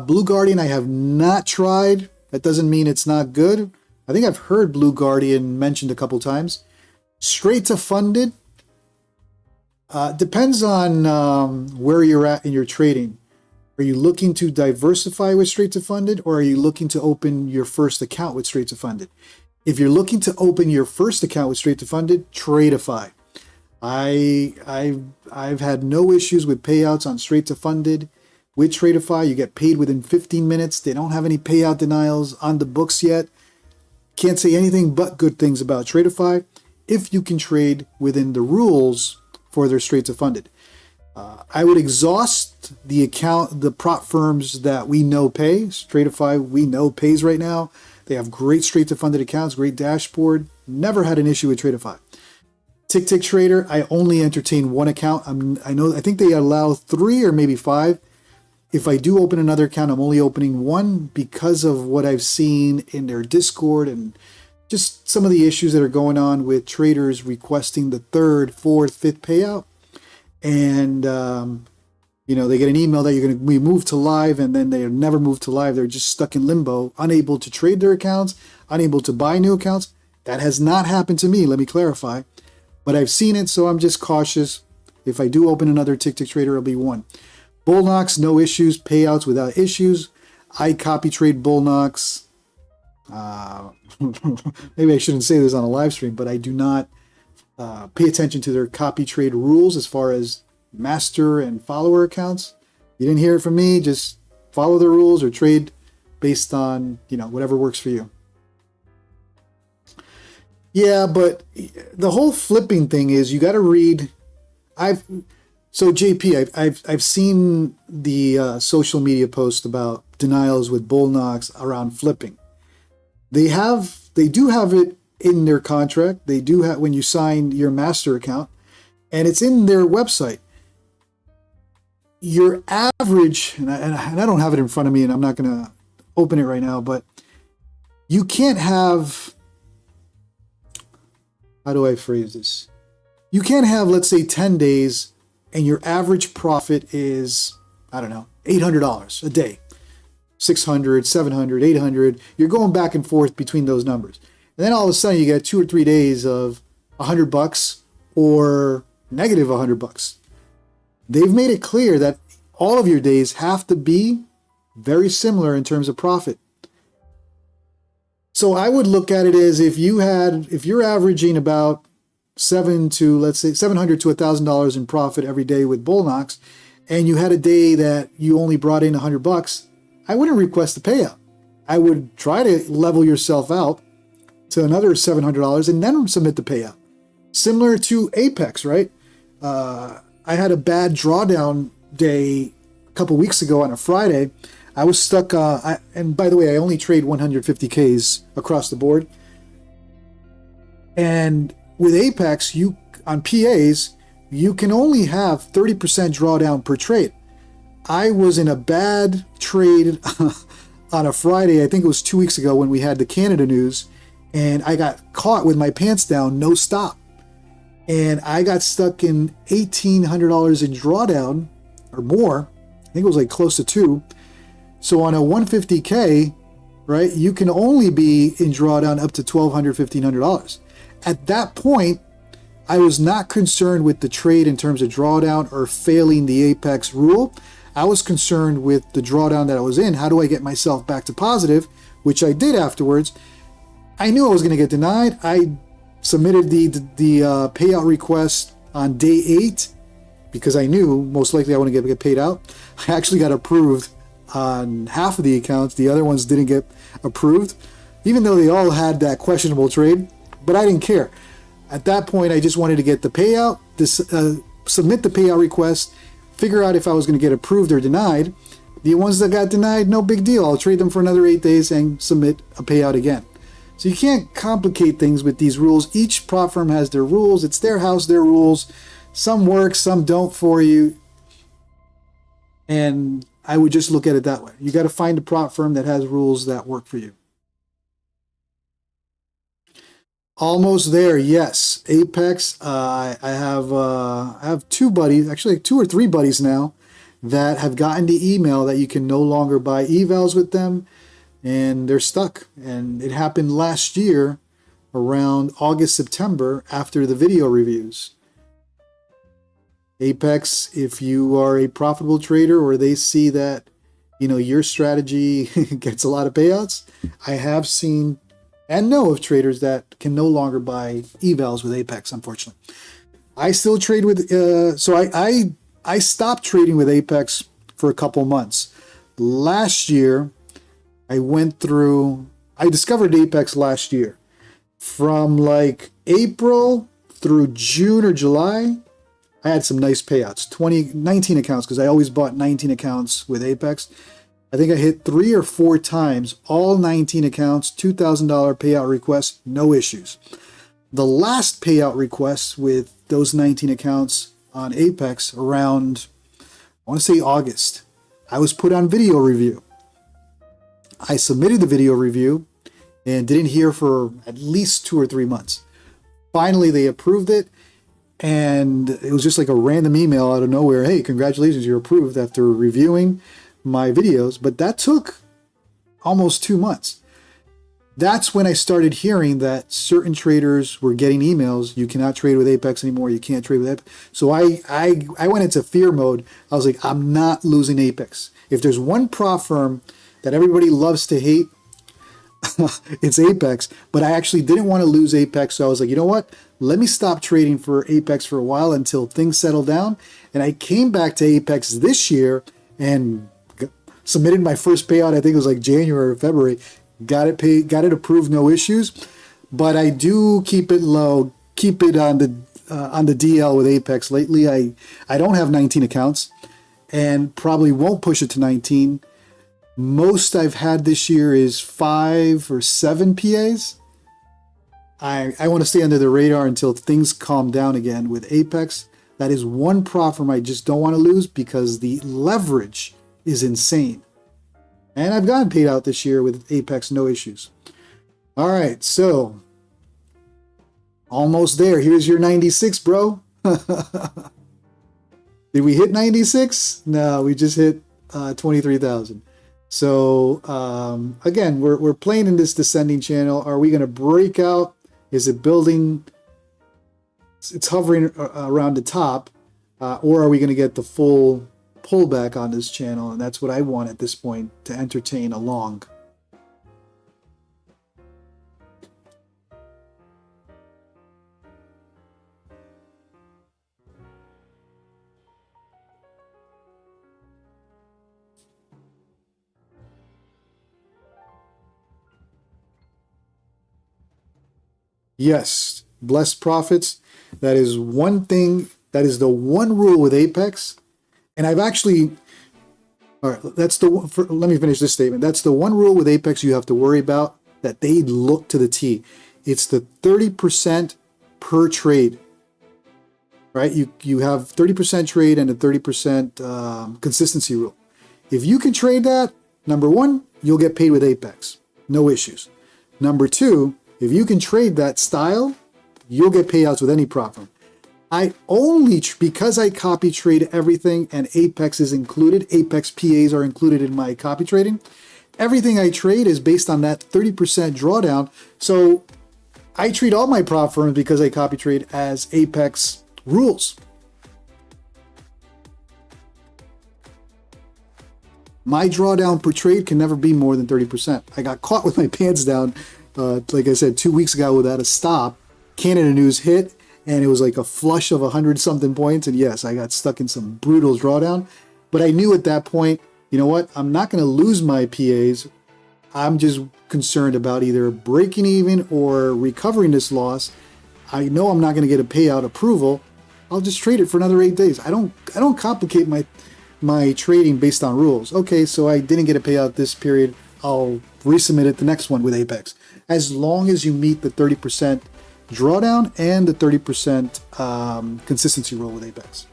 S1: Blue Guardian I have not tried. That doesn't mean it's not good. I think I've heard Blue Guardian mentioned a couple times. Straight to funded. Depends on where you're at in your trading. Are you looking to diversify with straight to funded, or are you looking to open your first account with straight to funded? If you're looking to open your first account with straight to funded, Tradeify. I've had no issues with payouts on straight to funded. With Tradeify, you get paid within 15 minutes. They don't have any payout denials on the books yet. Can't say anything but good things about Tradeify if you can trade within the rules for their straight to funded. I would exhaust the prop firms that we know pay. Tradeify, we know pays right now. They have great straight to funded accounts, great dashboard. Never had an issue with Tradeify. Tick Trader, I only entertain one account. I think they allow 3 or maybe 5. If I do open another account, I'm only opening one because of what I've seen in their Discord and just some of the issues that are going on with traders requesting the 3rd, 4th, 5th payout. And, they get an email that you're going to be moved to live, and then they are never moved to live. They're just stuck in limbo, unable to trade their accounts, unable to buy new accounts. That has not happened to me, let me clarify. But I've seen it, so I'm just cautious. If I do open another Tick Trader, it'll be one. Bulenox, no issues, payouts without issues. I copy trade Bulenox. Maybe I shouldn't say this on a live stream, but I do not pay attention to their copy trade rules as far as master and follower accounts. You didn't hear it from me. Just follow the rules or trade based on, whatever works for you. Yeah, but the whole flipping thing is you got to read. So JP, I've seen the social media post about denials with Bulenox around flipping. They do have it in their contract. They do have when you sign your master account, and it's in their website. Your average, and I don't have it in front of me, and I'm not going to open it right now, but you can't have, how do I phrase this? You can't have, let's say, 10 days, and your average profit is, I don't know, $800 a day. 600, 700, 800. You're going back and forth between those numbers. And then all of a sudden you get 2 or 3 days of $100 or negative $100. They've made it clear that all of your days have to be very similar in terms of profit. So I would look at it as if you're averaging about $700 to $1,000 in profit every day with Bulenox, and you had a day that you only brought in $100, I wouldn't request a payout. I would try to level yourself out to another $700 and then submit the payout. Similar to Apex, right? I had a bad drawdown day a couple weeks ago on a Friday. I was stuck, and by the way, I only trade 150Ks across the board. And with Apex, on PAs, you can only have 30% drawdown per trade. I was in a bad trade on a Friday, I think it was 2 weeks ago when we had the Canada news, and I got caught with my pants down, no stop. And I got stuck in $1,800 in drawdown or more. I think it was like close to two. So on a 150K, right, you can only be in drawdown up to $1,200, $1,500. At that point, I was not concerned with the trade in terms of drawdown or failing the Apex rule. I was concerned with the drawdown that I was in. How do I get myself back to positive, which I did afterwards. I knew I was going to get denied. I submitted the payout request on day 8 because I knew most likely I wouldn't get paid out. I actually got approved on half of the accounts. The other ones didn't get approved, even though they all had that questionable trade, but I didn't care. At that point, I just wanted to get the payout, submit the payout request, figure out if I was going to get approved or denied. The ones that got denied, no big deal. I'll trade them for another 8 days and submit a payout again. So you can't complicate things with these rules. Each prop firm has their rules. It's their house, their rules. Some work, some don't for you. And I would just look at it that way. You got to find a prop firm that has rules that work for you. Almost there, yes. Apex. I have 2 buddies, actually 2 or 3 buddies now, that have gotten the email that you can no longer buy evals with them, and they're stuck. And it happened last year around August, September, after the video reviews. Apex, if you are a profitable trader or they see that, your strategy gets a lot of payouts, I have seen and know of traders that can no longer buy evals with Apex, unfortunately. I still trade with, I stopped trading with Apex for a couple months. Last year, I discovered Apex last year. From like April through June or July, I had some nice payouts. 19 accounts, because I always bought 19 accounts with Apex. I think I hit 3 or 4 times, all 19 accounts, $2,000 payout requests, no issues. The last payout request with those 19 accounts on Apex around, I want to say August, I was put on video review. I submitted the video review and didn't hear for at least 2 or 3 months. Finally, they approved it, and it was just like a random email out of nowhere. Hey, congratulations, you're approved after reviewing my videos. But that took almost 2 months. That's when I started hearing that certain traders were getting emails. You cannot trade with Apex anymore. You can't trade with Apex. So I went into fear mode. I was like, I'm not losing Apex. If there's one prop firm that everybody loves to hate, it's Apex. But I actually didn't want to lose Apex. So I was like, you know what? Let me stop trading for Apex for a while until things settle down. And I came back to Apex this year and submitted my first payout. I think it was like January or February. Got it paid, got it approved, no issues. But I do keep it low, keep it on the DL with Apex. Lately, I don't have 19 accounts and probably won't push it to 19. Most I've had this year is 5 or 7 PAs. I want to stay under the radar until things calm down again with Apex. That is one prop firm I just don't want to lose because the leverage is insane. And I've gotten paid out this year with Apex, no issues. All right, so almost there. Here's your 96, bro. Did we hit 96? No, we just hit 23,000. So again, we're playing in this descending channel. Are we going to break out? Is it building? It's hovering around the top, or are we going to get the full pullback on this channel? And that's what I want at this point to entertain a long. Yes, blessed profits. That is one thing. That is the one rule with Apex. And I've actually, all right, that's the one, let me finish this statement. That's the one rule with Apex you have to worry about, that they look to the T. It's the 30% per trade, right? You have 30% trade and a 30% consistency rule. If you can trade that, number one, you'll get paid with Apex. No issues. Number two, if you can trade that style, you'll get payouts with any prop firm. I only, because I copy trade everything and Apex is included, Apex PAs are included in my copy trading, everything I trade is based on that 30% drawdown. So I treat all my prop firms, because I copy trade, as Apex rules. My drawdown per trade can never be more than 30%. I got caught with my pants down, like I said, 2 weeks ago without a stop. Canada News hit, and it was like a flush of 100-something points. And yes, I got stuck in some brutal drawdown. But I knew at that point, you know what? I'm not going to lose my PAs. I'm just concerned about either breaking even or recovering this loss. I know I'm not going to get a payout approval. I'll just trade it for another 8 days. I don't complicate my trading based on rules. Okay, so I didn't get a payout this period. I'll resubmit it the next one with Apex. As long as you meet the 30% drawdown and the 30% consistency rule with Apex.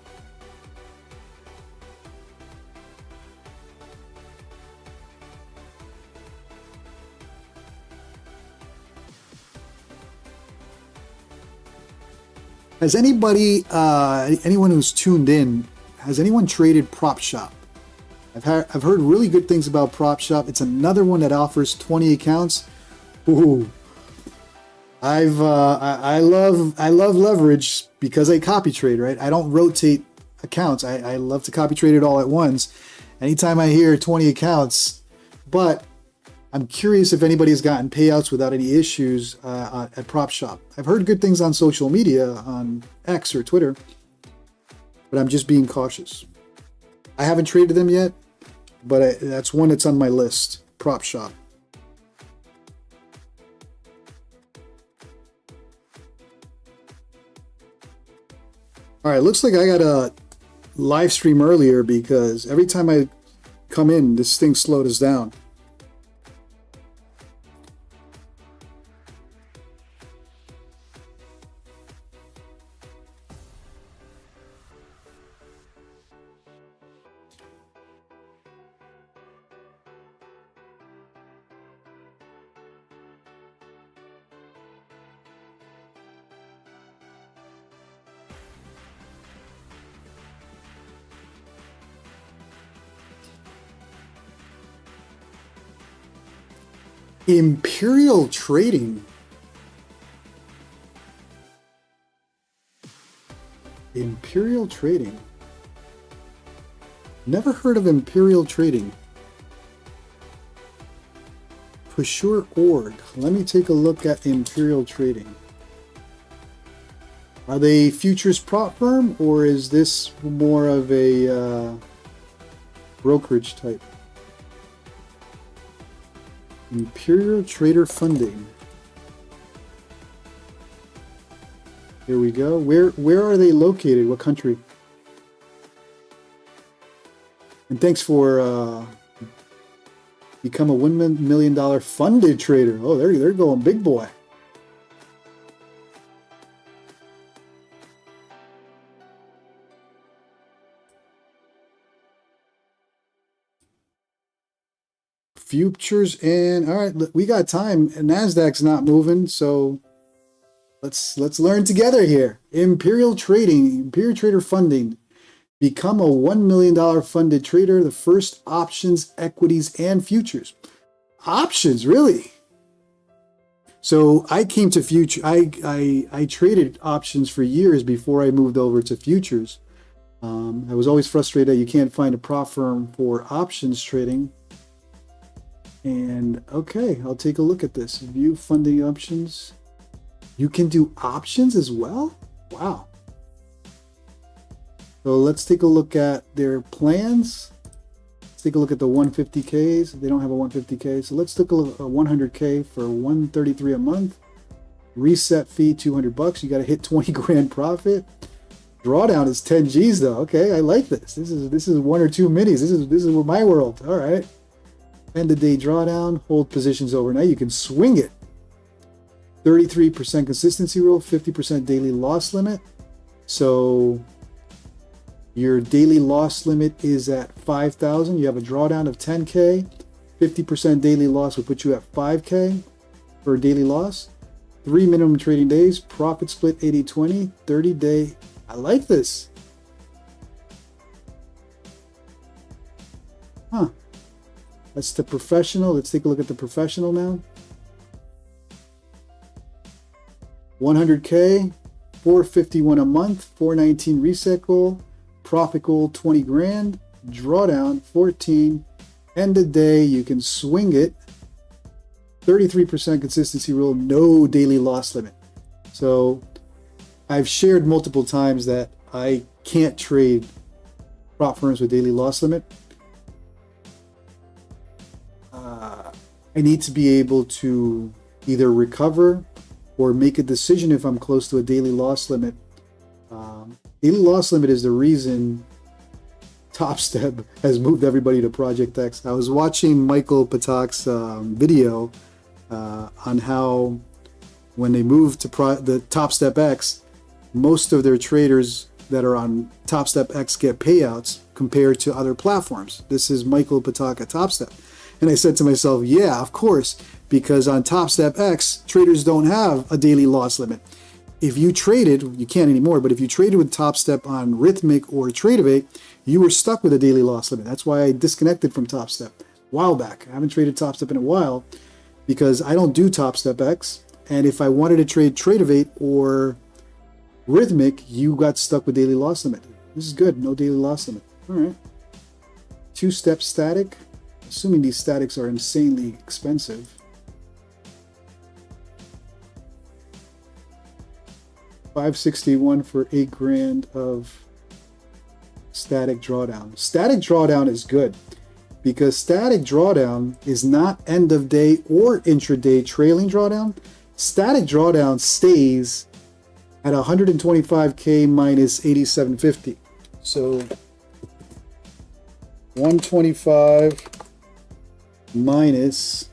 S1: Has anybody, anyone who's tuned in, has anyone traded Prop Shop? I've heard really good things about Prop Shop. It's another one that offers 20 accounts. Ooh. I love leverage because I copy trade, right? I don't rotate accounts. I love to copy trade it all at once. Anytime I hear 20 accounts, but I'm curious if anybody's gotten payouts without any issues at Prop Shop. I've heard good things on social media, on X or Twitter, but I'm just being cautious. I haven't traded them yet, but that's one that's on my list, Prop Shop. All right, looks like I got a live stream earlier because every time I come in, this thing slowed us down. Imperial Trading. Imperial Trading. Never heard of Imperial Trading. For sure, org. Let me take a look at Imperial Trading. Are they futures prop firm, or is this more of a brokerage type? Imperial Trader Funding. Here we go. Where are they located? What country? And thanks for become a $1 million funded trader. Oh, they're going big boy. Futures, and all right, we got time. NASDAQ's not moving, so let's learn together here. Imperial Trading, Imperial Trader Funding. Become a $1 million funded trader, the first options, equities, and futures. Options, really? So I came to future. I traded options for years before I moved over to futures. I was always frustrated that you can't find a prop firm for options trading. And okay, I'll take a look at this. View funding options. You can do options as well? Wow. So let's take a look at their plans. Let's take a look at the 150Ks. They don't have a 150K. So let's take a look at 100K for $133 a month. Reset fee, 200 bucks. You got to hit 20 grand profit. Drawdown is 10 G's though. Okay, I like this. This is 1 or 2 minis. This is my world. All right. End of day drawdown. Hold positions overnight. You can swing it. 33% consistency rule. 50% daily loss limit. So your daily loss limit is at 5,000. You have a drawdown of 10K. 50% daily loss would put you at 5K for daily loss. 3 minimum trading days. Profit split 80-20. 30-day. I like this. Huh. That's the professional. Let's take a look at the professional now. 100K, 451 a month, 419 reset goal, profit goal 20 grand, drawdown 14. End of day, you can swing it. 33% consistency rule, no daily loss limit. So I've shared multiple times that I can't trade prop firms with daily loss limit. I need to be able to either recover or make a decision if I'm close to a daily loss limit. Daily loss limit is the reason Topstep has moved everybody to Project X. I was watching Michael Patak's video on how when they moved to the Topstep X, most of their traders that are on Topstep X get payouts compared to other platforms. This is Michael Patak at Topstep. And I said to myself, yeah, of course, because on Topstep X, traders don't have a daily loss limit. If you traded, you can't anymore, but if you traded with Topstep on Rhythmic or Tradeify, you were stuck with a daily loss limit. That's why I disconnected from Topstep a while back. I haven't traded Topstep in a while because I don't do Topstep X. And if I wanted to trade Tradeify or Rhythmic, you got stuck with daily loss limit. This is good, no daily loss limit. All right. 2-step static. Assuming these statics are insanely expensive. $561 for 8 grand of static drawdown. Static drawdown is good because static drawdown is not end of day or intraday trailing drawdown. Static drawdown stays at 125K minus 8750. So 125 minus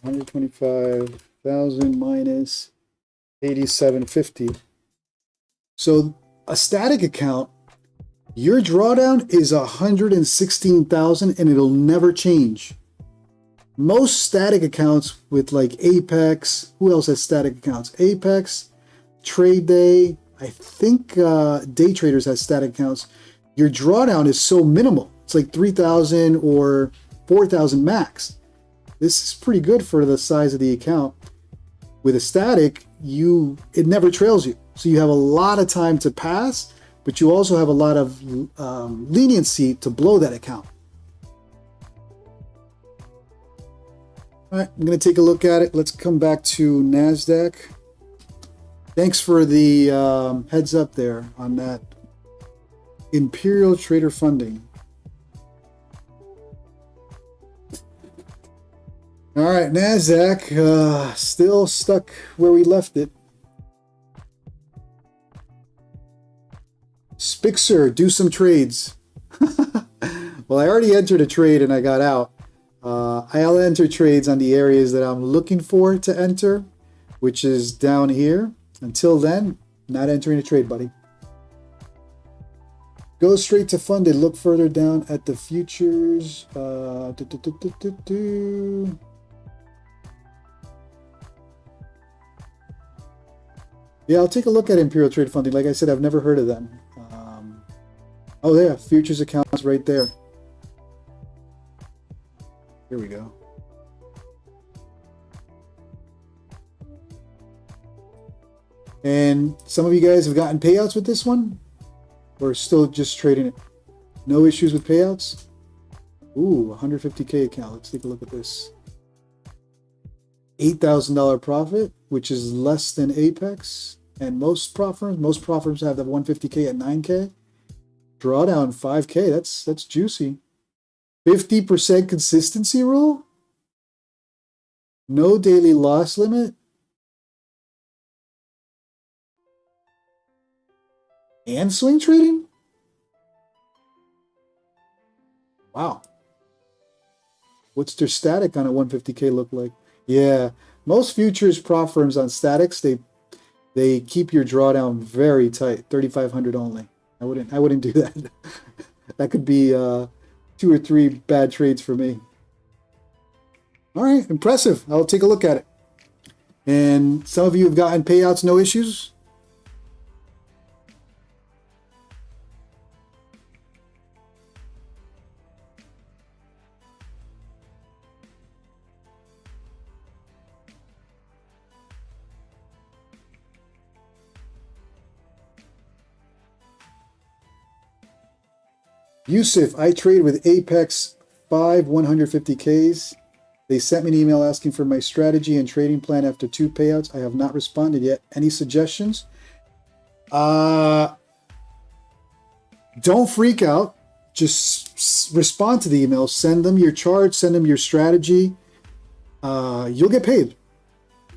S1: 125,000 minus 8750. So a static account, your drawdown is 116,000 and it'll never change. Most static accounts with like Apex, who else has static accounts? Apex, Trade Day, I think Day Traders has static accounts. Your drawdown is so minimal. It's like 3,000 or 4,000 max. This is pretty good for the size of the account. With a static, it never trails you. So you have a lot of time to pass, but you also have a lot of leniency to blow that account. All right, I'm going to take a look at it. Let's come back to NASDAQ. Thanks for the heads up there on that Imperial Trader Funding. All right, NASDAQ still stuck where we left it. Spixer, do some trades. Well, I already entered a trade and I got out. I'll enter trades on the areas that I'm looking for to enter, which is down here. Until then, not entering a trade, buddy. Go straight to funded. Look further down at the futures. Yeah, I'll take a look at Imperial Trade Funding. Like I said, I've never heard of them. Oh, yeah, futures accounts right there. Here we go. And some of you guys have gotten payouts with this one? Or still just trading it? No issues with payouts? Ooh, 150K account. Let's take a look at this. $8,000 profit, which is less than Apex. And most prop firms have that 150K at 9K. Drawdown 5K. That's juicy. 50% consistency rule? No daily loss limit? And swing trading? Wow. What's their static on a 150K look like? Yeah, most futures prop firms on statics, they keep your drawdown very tight, 3,500 only. I wouldn't do that. That could be 2 or 3 bad trades for me. All right, impressive. I'll take a look at it. And some of you have gotten payouts, no issues. Yusuf, I trade with Apex 5 150Ks. They sent me an email asking for my strategy and trading plan after 2 payouts. I have not responded yet. Any suggestions? Don't freak out. Just respond to the email. Send them your chart. Send them your strategy. You'll get paid.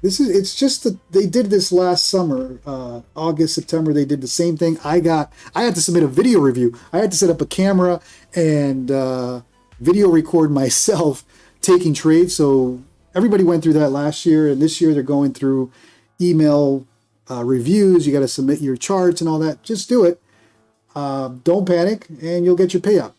S1: It's just that they did this last summer, August, September. They did the same thing. I had to submit a video review. I had to set up a camera and video record myself taking trades. So everybody went through that last year, and this year they're going through email reviews. You got to submit your charts and all that. Just do it. Don't panic, and you'll get your payout.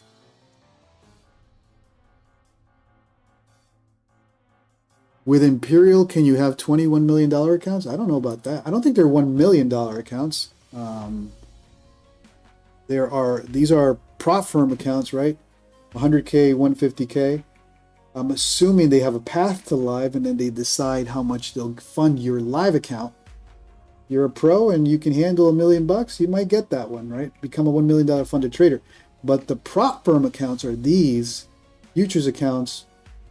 S1: With Imperial, can you have $21 million accounts? I don't know about that. I don't think they're $1 million accounts. These are prop firm accounts, right? 100K, 150K. I'm assuming they have a path to live, and then they decide how much they'll fund your live account. You're a pro and you can handle $1 million, you might get that one, right? Become a $1 million funded trader. But the prop firm accounts are these. Futures accounts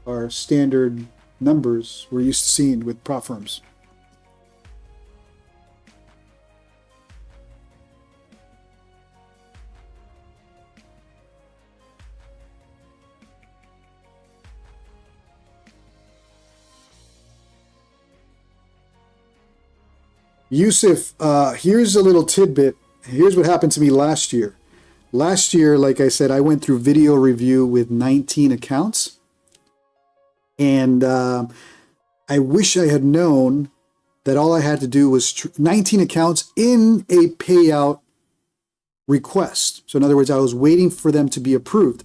S1: are standard numbers we're used to seeing with prop firms. Yusuf, here's a little tidbit. Here's what happened to me last year. Last year, like I said, I went through video review with 19 accounts. And I wish I had known that all I had to do was 19 accounts in a payout request. So in other words, I was waiting for them to be approved.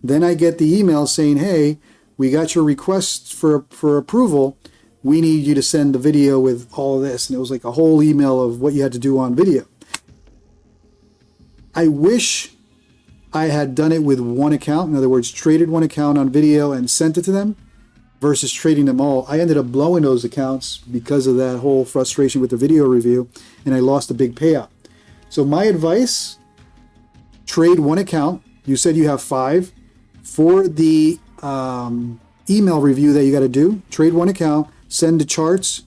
S1: Then I get the email saying, hey, we got your request for approval. We need you to send the video with all of this. And it was like a whole email of what you had to do on video. I wish I had done it with one account. In other words, traded one account on video and sent it to them versus trading them all. I ended up blowing those accounts because of that whole frustration with the video review, and I lost a big payout. So my advice, trade one account. You said you have 5. For the email review that you got to do, trade one account, send the charts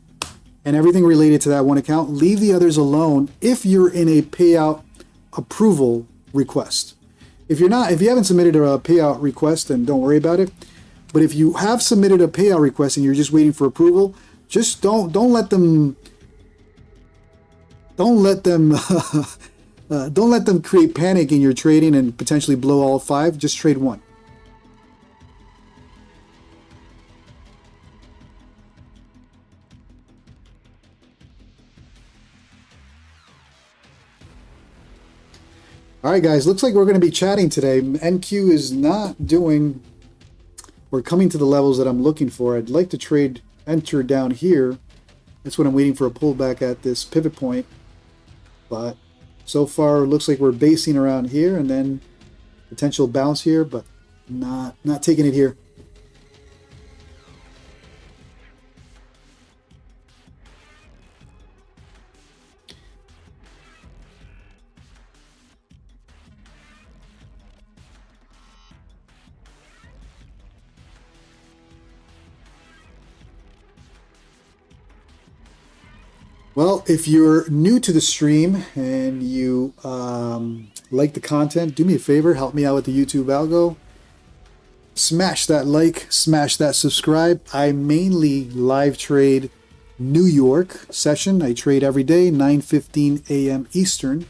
S1: and everything related to that one account. Leave the others alone if you're in a payout approval request. If you haven't submitted a payout request, then don't worry about it. But if you have submitted a payout request and you're just waiting for approval, just don't let them create panic in your trading and potentially blow all 5. Just trade one. All right, guys, looks like we're going to be chatting today. NQ is not doing, we're coming to the levels that I'm looking for. I'd like to enter down here. That's what I'm waiting for, a pullback at this pivot point. But so far, it looks like we're basing around here and then potential bounce here, but not taking it here. Well, if you're new to the stream and you like the content, do me a favor, help me out with the YouTube algo. Smash that like, smash that subscribe. I mainly live trade New York session. I trade every day, 9:15 a.m. Eastern.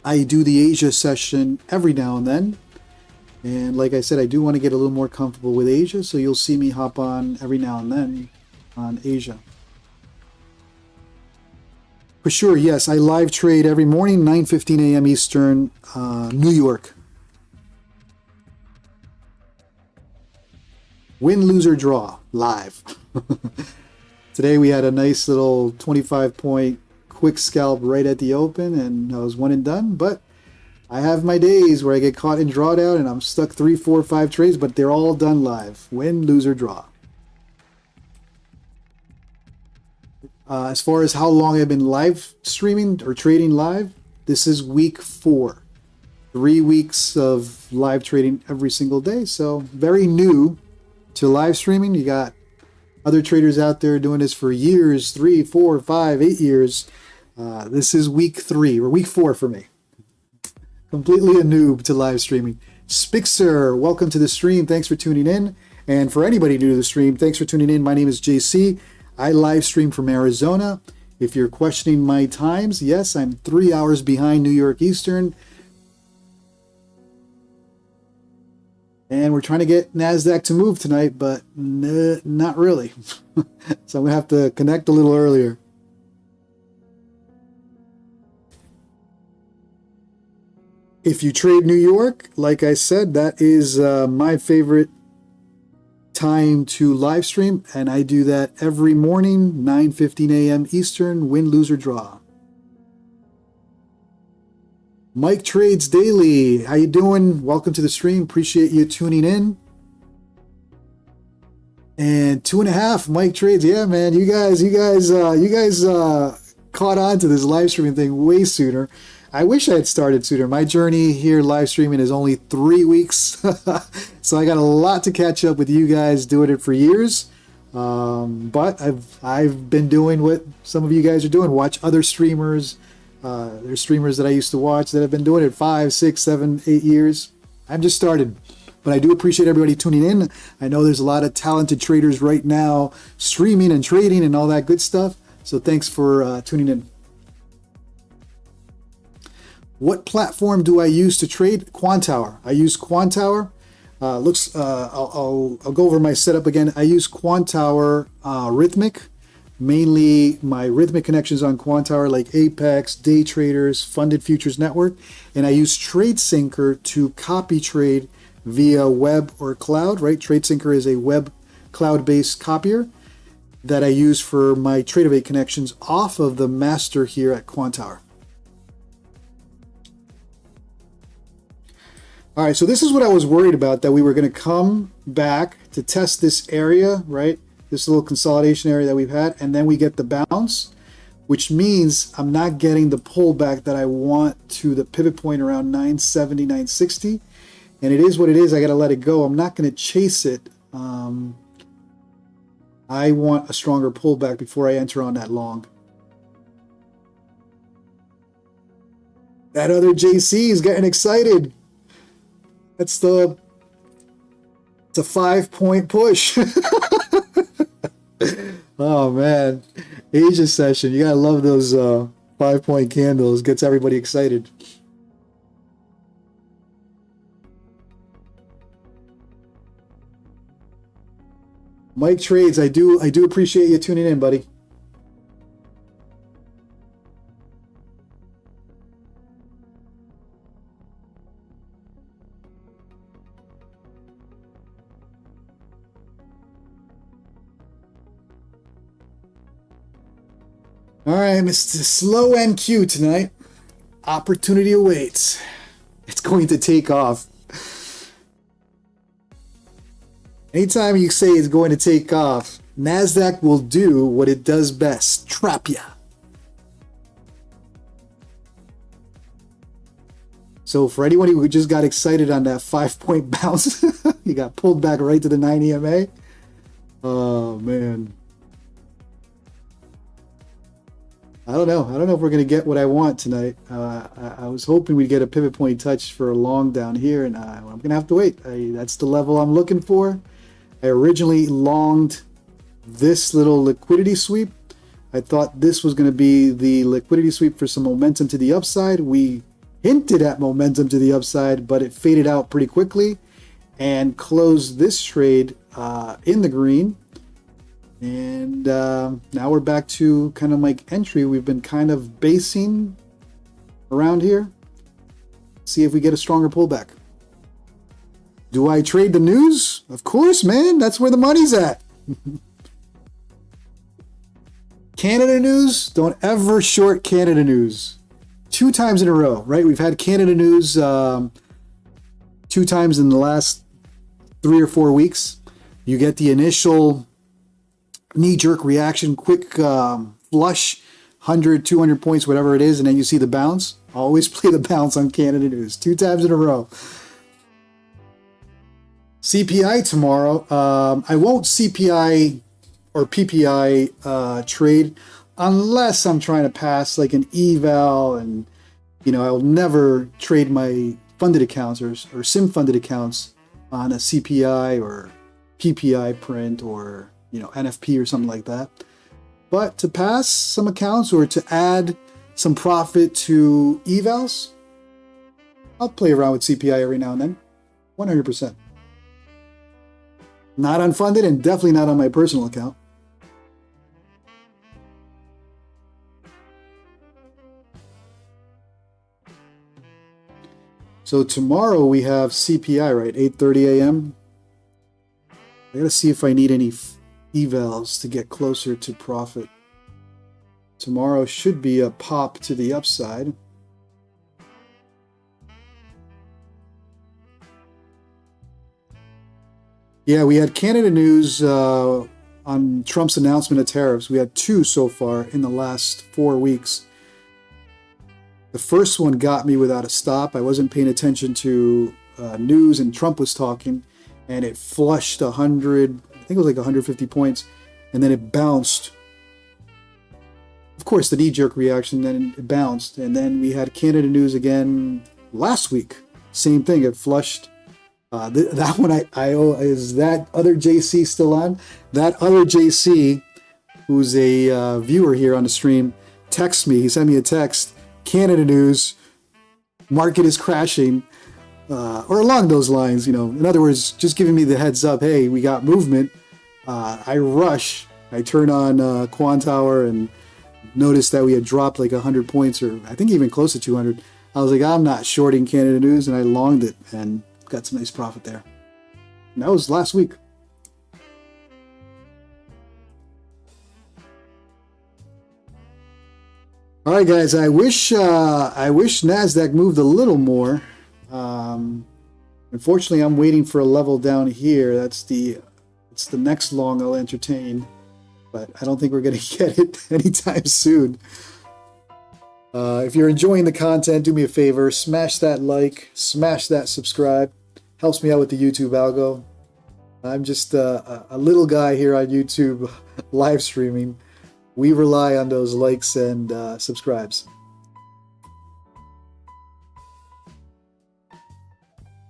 S1: I do the Asia session every now and then. And like I said, I do want to get a little more comfortable with Asia, so you'll see me hop on every now and then on Asia. For sure, yes, I live trade every morning, 9:15 a.m. Eastern, New York. Win, lose, or draw, live. Today we had a nice little 25-point quick scalp right at the open, and I was one and done, but I have my days where I get caught in drawdown and I'm stuck 3, 4, 5 trades, but they're all done live. Win, lose, or draw. As far as how long I've been live streaming or trading live, this is week 4. 3 weeks of live trading every single day. So very new to live streaming. You got other traders out there doing this for years, 3, 4, 5, 8 years. This is week 3 or week 4 for me. Completely a noob to live streaming. Spixer, welcome to the stream. Thanks for tuning in. And for anybody new to the stream, thanks for tuning in. My name is JC. I live stream from Arizona. If you're questioning my times, yes, I'm 3 hours behind New York Eastern. And we're trying to get NASDAQ to move tonight, but not really. So I'm going to have to connect a little earlier. If you trade New York, like I said, that is my favorite time to live stream, and I do that every morning, 9:15 a.m. Eastern, win, lose, or draw. Mike Trades Daily, how you doing? Welcome to the stream. Appreciate you tuning in. And 2.5, Mike Trades. Yeah, man, you guys caught on to this live streaming thing way sooner. I wish I had started sooner. My journey here live streaming is only 3 weeks. So I got a lot to catch up with you guys doing it for years. But I've been doing what some of you guys are doing. Watch other streamers. There's streamers that I used to watch that have been doing it 5, 6, 7, 8 years. I'm just started. But I do appreciate everybody tuning in. I know there's a lot of talented traders right now streaming and trading and all that good stuff. So thanks for tuning in. What platform do I use to trade? Quantower. I use Quantower. I'll go over my setup again. I use Quantower Rhythmic. Mainly my Rhythmic connections on Quantower like Apex, Day Traders, Funded Futures Network. And I use Tradesyncer to copy trade via web or cloud, right? Tradesyncer is a web cloud-based copier that I use for my Tradeify connections off of the master here at Quantower. All right, so this is what I was worried about, that we were going to come back to test this area, right? This little consolidation area that we've had, and then we get the bounce, which means I'm not getting the pullback that I want to the pivot point around 970, 960. And it is what it is. I got to let it go. I'm not going to chase it. I want a stronger pullback before I enter on that long. That other JC is getting excited. It's a 5-point push. Oh man, Asia session. You gotta love those 5-point candles. Gets everybody excited. Mike Trades, I do appreciate you tuning in, buddy. All right, Mr. Slow NQ tonight. Opportunity awaits. It's going to take off. Anytime you say it's going to take off, NASDAQ will do what it does best, trap ya. So for anyone who just got excited on that 5-point bounce, you got pulled back right to the 9 EMA. Oh, man. I don't know if we're going to get what I want tonight. I was hoping we'd get a pivot point touch for a long down here, and I'm going to have to wait. That's the level I'm looking for. I originally longed this little liquidity sweep. I thought this was going to be the liquidity sweep for some momentum to the upside. We hinted at momentum to the upside, but it faded out pretty quickly and closed this trade in the green. And now we're back to kind of like entry. We've been kind of basing around here. See if we get a stronger pullback. Do I trade the news? Of course, man. That's where the money's at. Canada news, don't ever short Canada news. 2 times in a row, right? We've had Canada news 2 times in the last 3 or 4 weeks. You get the initial knee-jerk reaction, quick flush, 100, 200 points, whatever it is, and then you see the bounce. Always play the bounce on Canada news. 2 times in a row. CPI tomorrow. I won't CPI or PPI trade unless I'm trying to pass like an eval, and I'll never trade my funded accounts or sim funded accounts on a CPI or PPI print or NFP or something like that. But to pass some accounts or to add some profit to evals, I'll play around with CPI every now and then. 100%. Not unfunded and definitely not on my personal account. So tomorrow we have CPI, right? 8:30 a.m. I gotta see if I need any evals to get closer to profit. Tomorrow should be a pop to the upside. Yeah, we had Canada news on Trump's announcement of tariffs. We had 2 so far in the last 4 weeks. The first one got me without a stop. I wasn't paying attention to news, and Trump was talking, and it flushed 100, I think it was like 150 points, and then it bounced. Of course, the knee-jerk reaction, then it bounced, and then we had Canada news again last week. Same thing, it flushed. That one is that other JC still on? That other JC, who's a viewer here on the stream, texted me. He sent me a text. Canada news, market is crashing, or along those lines. In other words, just giving me the heads up. Hey, we got movement. I rush. I turn on Quantower and noticed that we had dropped like 100 points, or I think even close to 200. I was like, I'm not shorting Canada news, and I longed it and got some nice profit there. And that was last week. All right, guys. I wish NASDAQ moved a little more. Unfortunately, I'm waiting for a level down here. It's the next long I'll entertain, but I don't think we're going to get it anytime soon. If you're enjoying the content, do me a favor, smash that like, smash that subscribe. Helps me out with the YouTube algo. I'm just a little guy here on YouTube live streaming. We rely on those likes and subscribes.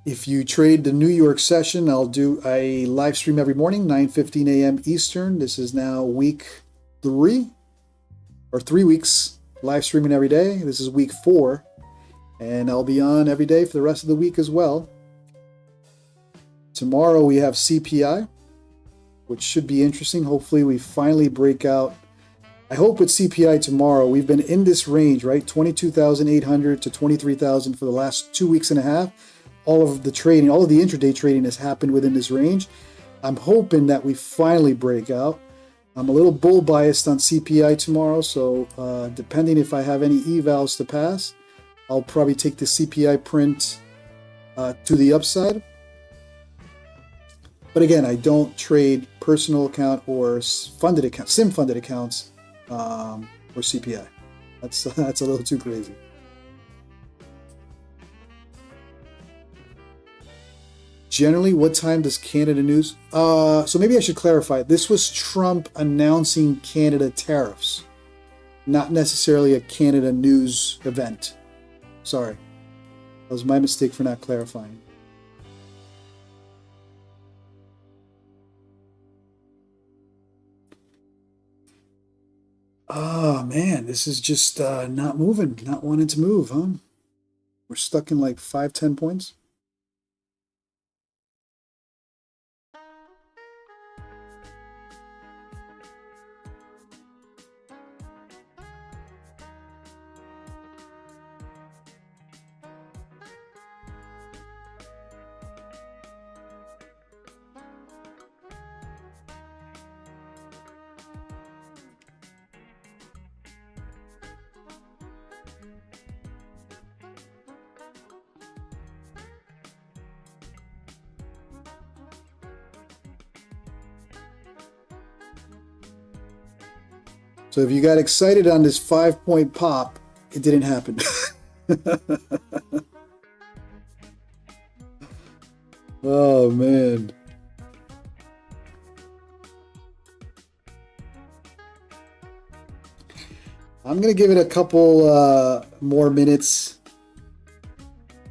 S1: If you trade the New York session, I'll do a live stream every morning, 9:15 a.m. Eastern. This is now week 3, or 3 weeks, live streaming every day. This is week 4, and I'll be on every day for the rest of the week as well. Tomorrow we have CPI, which should be interesting. Hopefully we finally break out. I hope with CPI tomorrow, we've been in this range, right? 22,800 to 23,000 for the last 2 weeks and a half. All of the trading, all of the intraday trading has happened within this range. I'm hoping that we finally break out. I'm a little bull biased on CPI tomorrow, so depending if I have any evals to pass, I'll probably take the CPI print to the upside. But again, I don't trade personal account or funded account, sim funded accounts or CPI. That's a little too crazy. Generally, what time does Canada news? So maybe I should clarify. This was Trump announcing Canada tariffs, not necessarily a Canada news event. Sorry. That was my mistake for not clarifying. Oh man, this is just not moving, not wanting to move, huh? We're stuck in like 5-10 points. So if you got excited on this 5-point pop, it didn't happen. Oh, man. I'm going to give it a couple more minutes.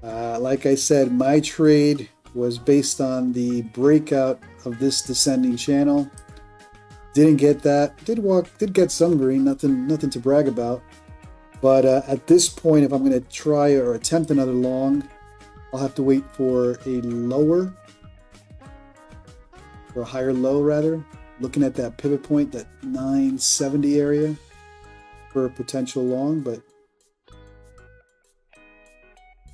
S1: Like I said, my trade was based on the breakout of this descending channel. Didn't get that. Did get some green. Nothing to brag about. But at this point, if I'm going to try or attempt another long, I'll have to wait for a lower, or a higher low rather. Looking at that pivot point, that 970 area for a potential long. But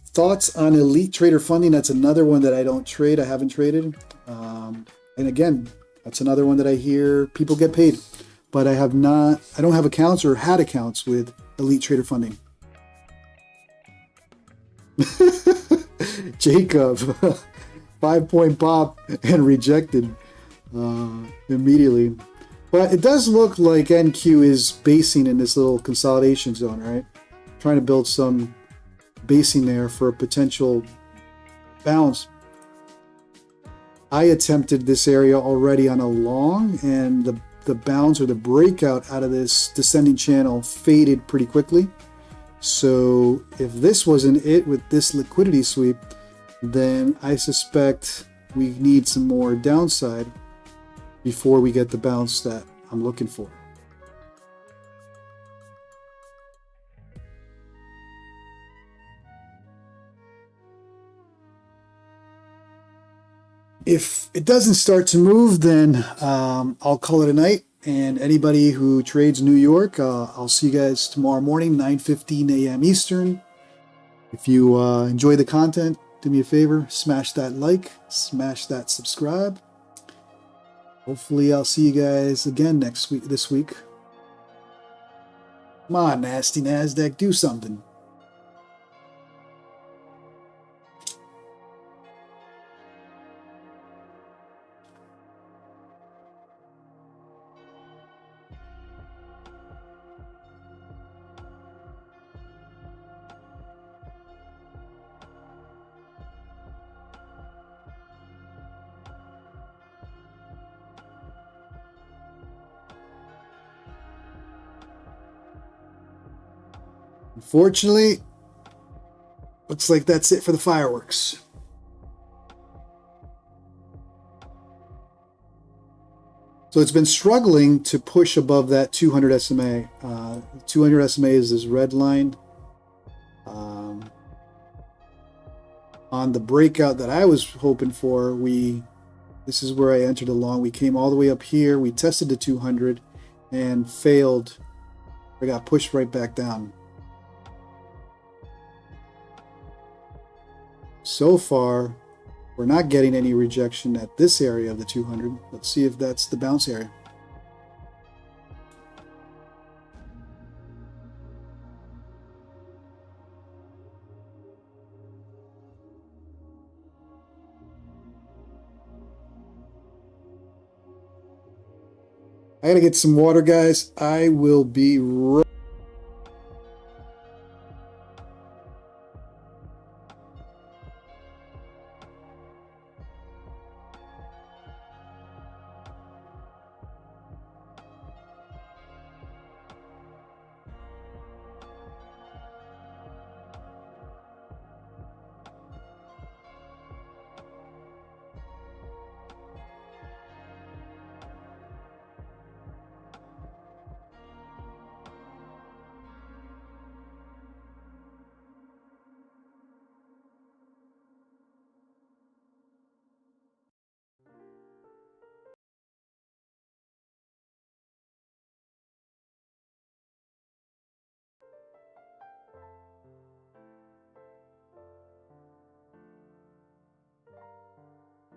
S1: thoughts on Elite Trader Funding? That's another one that I don't trade. I haven't traded. And again, that's another one that I hear people get paid, but I don't have accounts or had accounts with Elite Trader Funding. Jacob, 5-point pop and rejected immediately. But it does look like NQ is basing in this little consolidation zone, right? Trying to build some basing there for a potential bounce. I attempted this area already on a long, and the bounce or the breakout out of this descending channel faded pretty quickly. So if this wasn't it with this liquidity sweep, then I suspect we need some more downside before we get the bounce that I'm looking for. If it doesn't start to move, then I'll call it a night. And anybody who trades New York, I'll see you guys tomorrow morning, 9:15 a.m. Eastern. If you enjoy the content, do me a favor, smash that like, smash that subscribe. Hopefully I'll see you guys again this week. Come on, nasty NASDAQ, do something. Unfortunately, looks like that's it for the fireworks. So it's been struggling to push above that 200 SMA. 200 SMA is this red line. On the breakout that I was hoping for, this is where I entered along. We came all the way up here. We tested the 200 and failed. I got pushed right back down. So far, we're not getting any rejection at this area of the 200. Let's see if that's the bounce area. I gotta get some water, guys. I will be right.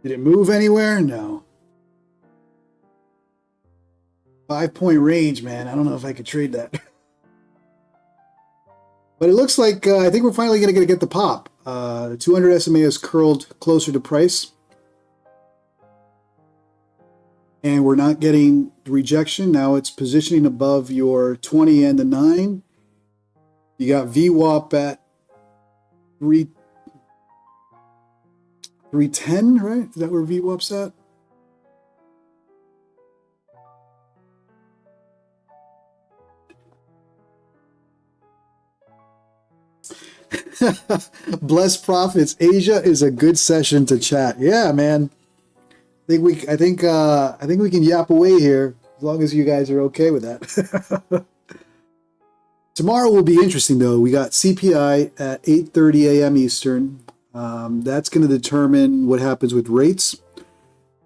S1: Did it move anywhere? No. 5-point range, man. I don't know if I could trade that. But it looks like I think we're finally going to get the pop. The 200 SMA has curled closer to price. And we're not getting rejection. Now it's positioning above your 20 and the 9. You got VWAP at 310, right? Is that where VWAP's at? Blessed Profits. Asia is a good session to chat. Yeah, man. I think we can yap away here as long as you guys are okay with that. Tomorrow will be interesting though. We got CPI at 8:30 a.m. Eastern. That's going to determine what happens with rates.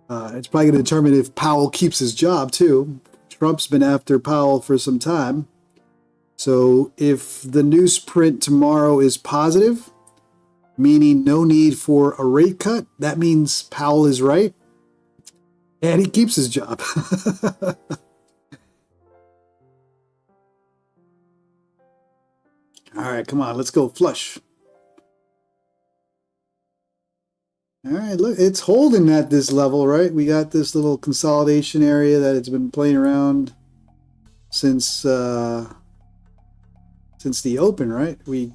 S1: It's probably going to determine if Powell keeps his job too. Trump's been after Powell for some time. So if the newsprint tomorrow is positive, meaning no need for a rate cut, that means Powell is right. And he keeps his job. All right, come on, let's go flush. All right, look, it's holding at this level, right? We got this little consolidation area that it's been playing around since the open, right? We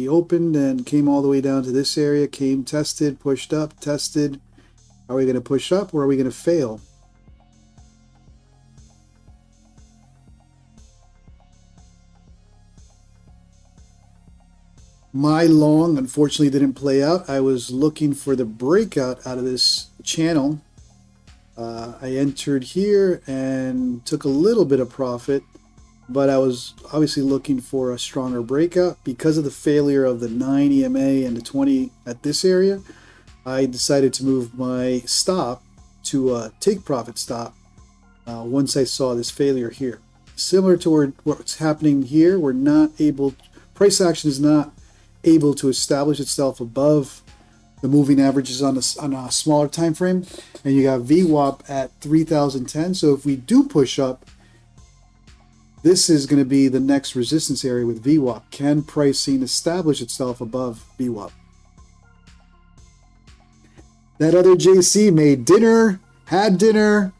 S1: opened and came all the way down to this area, came, tested, pushed up, tested. Are we going to push up or are we going to fail? My long, unfortunately, didn't play out. I was looking for the breakout out of this channel. I entered here and took a little bit of profit, but I was obviously looking for a stronger breakout. Because of the failure of the 9 EMA and the 20 at this area, I decided to move my stop to a take profit stop once I saw this failure here. Similar to what's happening here, price action is not able to establish itself above the moving averages on a smaller time frame, and you got VWAP at 3010. So if we do push up, this is going to be the next resistance area with VWAP. Can pricing establish itself above VWAP? That other JC made dinner, had dinner,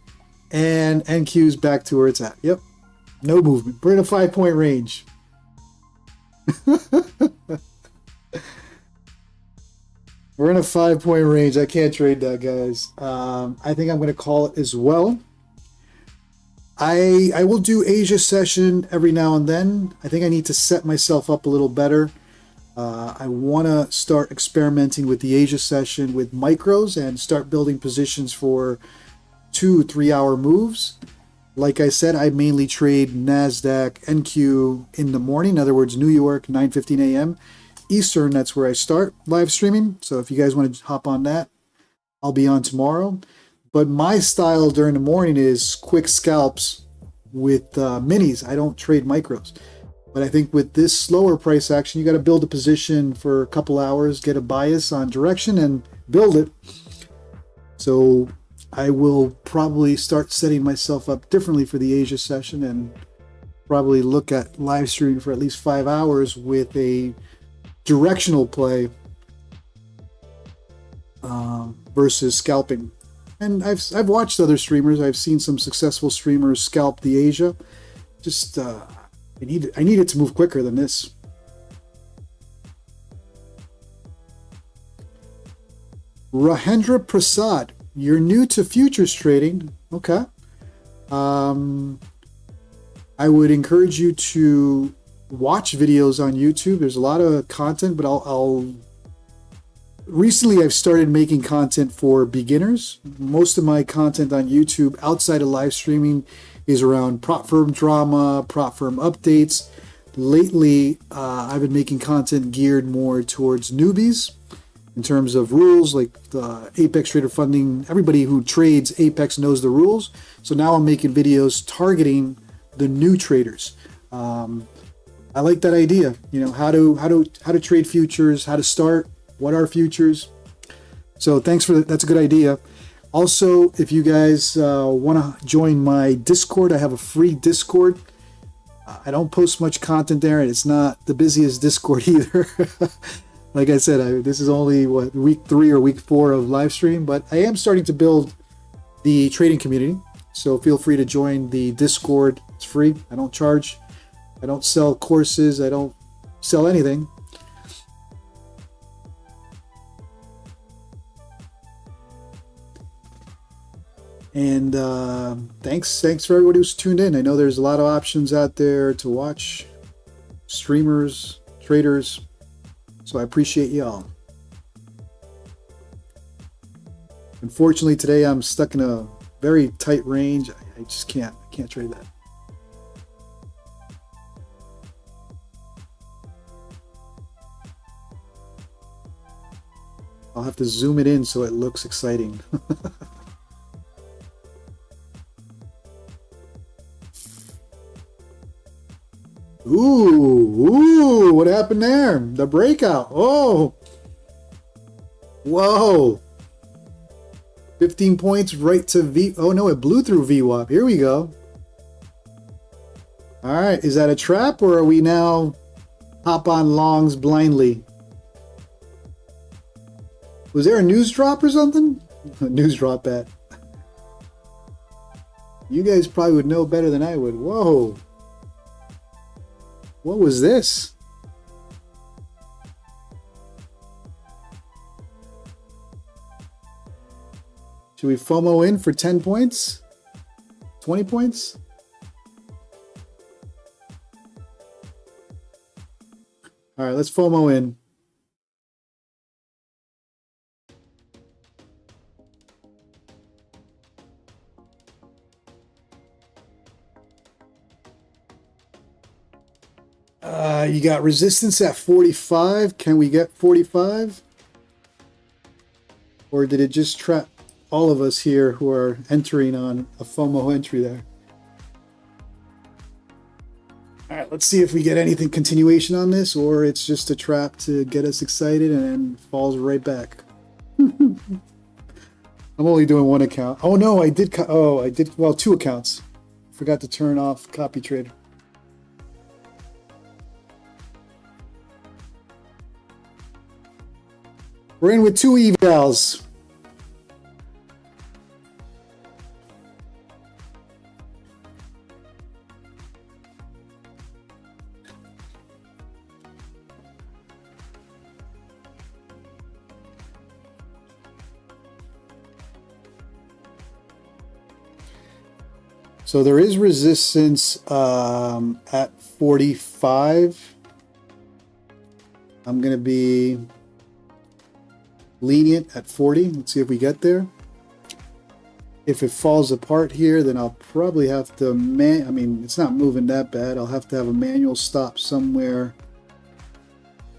S1: and NQ's back to where it's at. Yep. No movement. We're in a 5-point range. We're in a 5-point range. I can't trade that, guys. I think I'm going to call it as well. I will do Asia session every now and then. I think I need to set myself up a little better. I want to start experimenting with the Asia session with micros and start building positions for 2-3 hour moves. Like I said, I mainly trade NASDAQ NQ in the morning. In other words, New York, 9:15 a.m. Eastern. That's where I start live streaming. So if you guys want to hop on that, I'll be on tomorrow. But my style during the morning is quick scalps with minis. I don't trade micros. But I think with this slower price action, you got to build a position for a couple hours, get a bias on direction, and build it. So I will probably start setting myself up differently for the Asia session and probably look at live streaming for at least 5 hours with a directional play versus scalping. And I've watched other streamers. I've seen some successful streamers scalp the Asia. Just I need it to move quicker than this. Rahendra Prasad, you're new to futures trading. Okay. I would encourage you to watch videos on YouTube. There's a lot of content, but recently I've started making content for beginners. Most of my content on YouTube outside of live streaming is around prop firm drama, prop firm updates. Lately, I've been making content geared more towards newbies in terms of rules, like the Apex Trader Funding. Everybody who trades Apex knows the rules. So now I'm making videos targeting the new traders. I like that idea. You know, how to trade futures, how to start, what are futures. So thanks for that. That's a good idea. Also, if you guys want to join my Discord, I have a free Discord. I don't post much content there, and it's not the busiest Discord either. Like I said, this is only week 3 or week 4 of live stream, but I am starting to build the trading community. So feel free to join the Discord. It's free. I don't charge. I don't sell courses. I don't sell anything. And thanks for everybody who's tuned in. I know there's a lot of options out there to watch, streamers, traders, so I appreciate y'all. Unfortunately, today I'm stuck in a very tight range. I just can't trade that. I'll have to zoom it in so it looks exciting. Ooh, what happened there? The breakout. Oh, whoa. 15 points right to V. Oh no, it blew through VWAP. Here we go. All right, is that a trap or are we now hop on longs blindly? Was there a news drop or something? A news drop bet. You guys probably would know better than I would. Whoa. What was this? Should we FOMO in for 10 points? 20 points? All right, let's FOMO in. You got resistance at 45. Can we get 45? Or did it just trap all of us here who are entering on a FOMO entry there? All right, let's see if we get anything continuation on this, or it's just a trap to get us excited and then falls right back. I'm only doing one account. Oh no, I did. Well, 2 accounts. Forgot to turn off copy trade. We're in with 2 evals. So there is resistance at 45. I'm going to be lenient at 40. Let's see if we get there. If it falls apart here, then I'll probably have to I mean, it's not moving that bad. I'll have to have a manual stop somewhere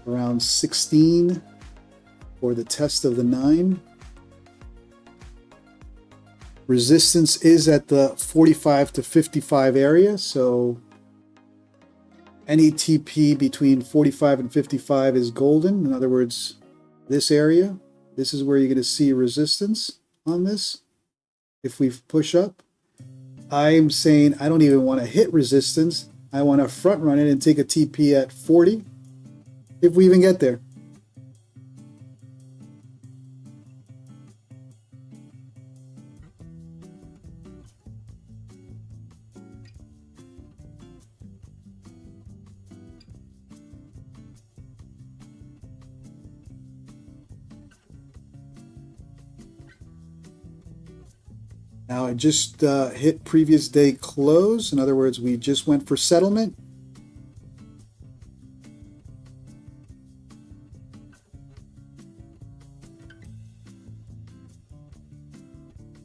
S1: around 16 for the test of the 9. Resistance is at the 45 to 55 area, so any TP between 45 and 55 is golden. In other words, this area, this is where you're going to see resistance on this. If we push up, I'm saying I don't even want to hit resistance. I want to front run it and take a TP at 40 if we even get there. Now, it just hit previous day close. In other words, we just went for settlement.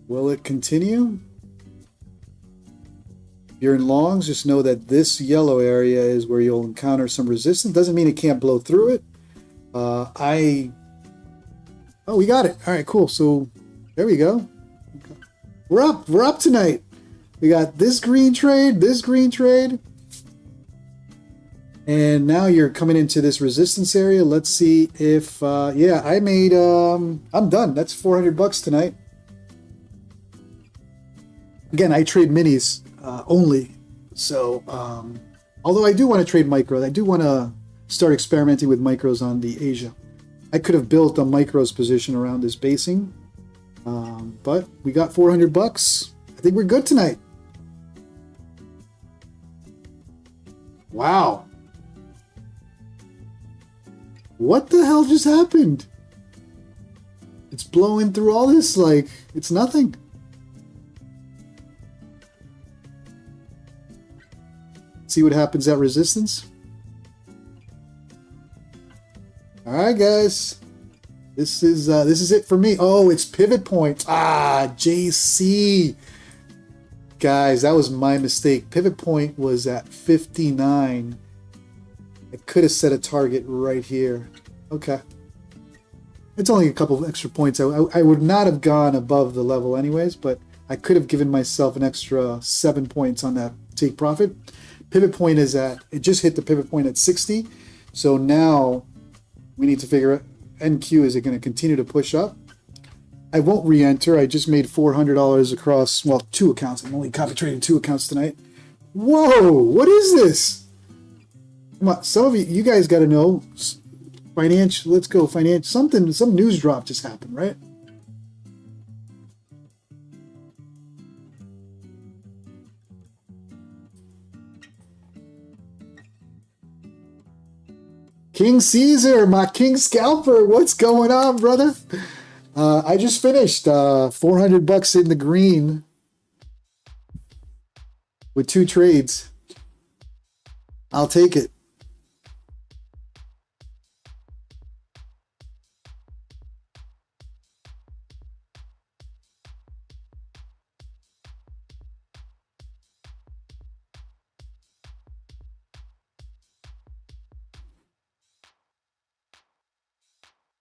S1: Will it continue? If you're in longs, just know that this yellow area is where you'll encounter some resistance. Doesn't mean it can't blow through it. Oh, we got it. All right, cool. So there we go. We're up tonight. We got this green trade, And now you're coming into this resistance area. Let's see if, yeah, I made, I'm done. That's 400 bucks tonight. Again, I trade minis only. So, although I do want to trade micros, I do want to start experimenting with micros on the Asia. I could have built a micros position around this basing, but we got 400 bucks. I think we're good tonight. Wow. What the hell just happened? It's blowing through all this like it's nothing. See what happens at resistance. All right, guys. This is it for me. Oh, it's pivot point. Ah, JC. Guys, that was my mistake. Pivot point was at 59. I could have set a target right here. Okay. It's only a couple of extra points. I would not have gone above the level anyways, but I could have given myself an extra 7 points on that take profit. Pivot point is at, it just hit the pivot point at 60. So now we need to figure out, NQ, is it going to continue to push up? I won't re-enter. I just made $400 across, well, 2 accounts. I'm only copy trading 2 accounts tonight. Whoa, what is this? Come on, some of you guys got to know. Financial, let's go. Financial, something, some news drop just happened, right? King Caesar, my King Scalper, what's going on, brother? I just finished 400 bucks in the green with 2 trades. I'll take it.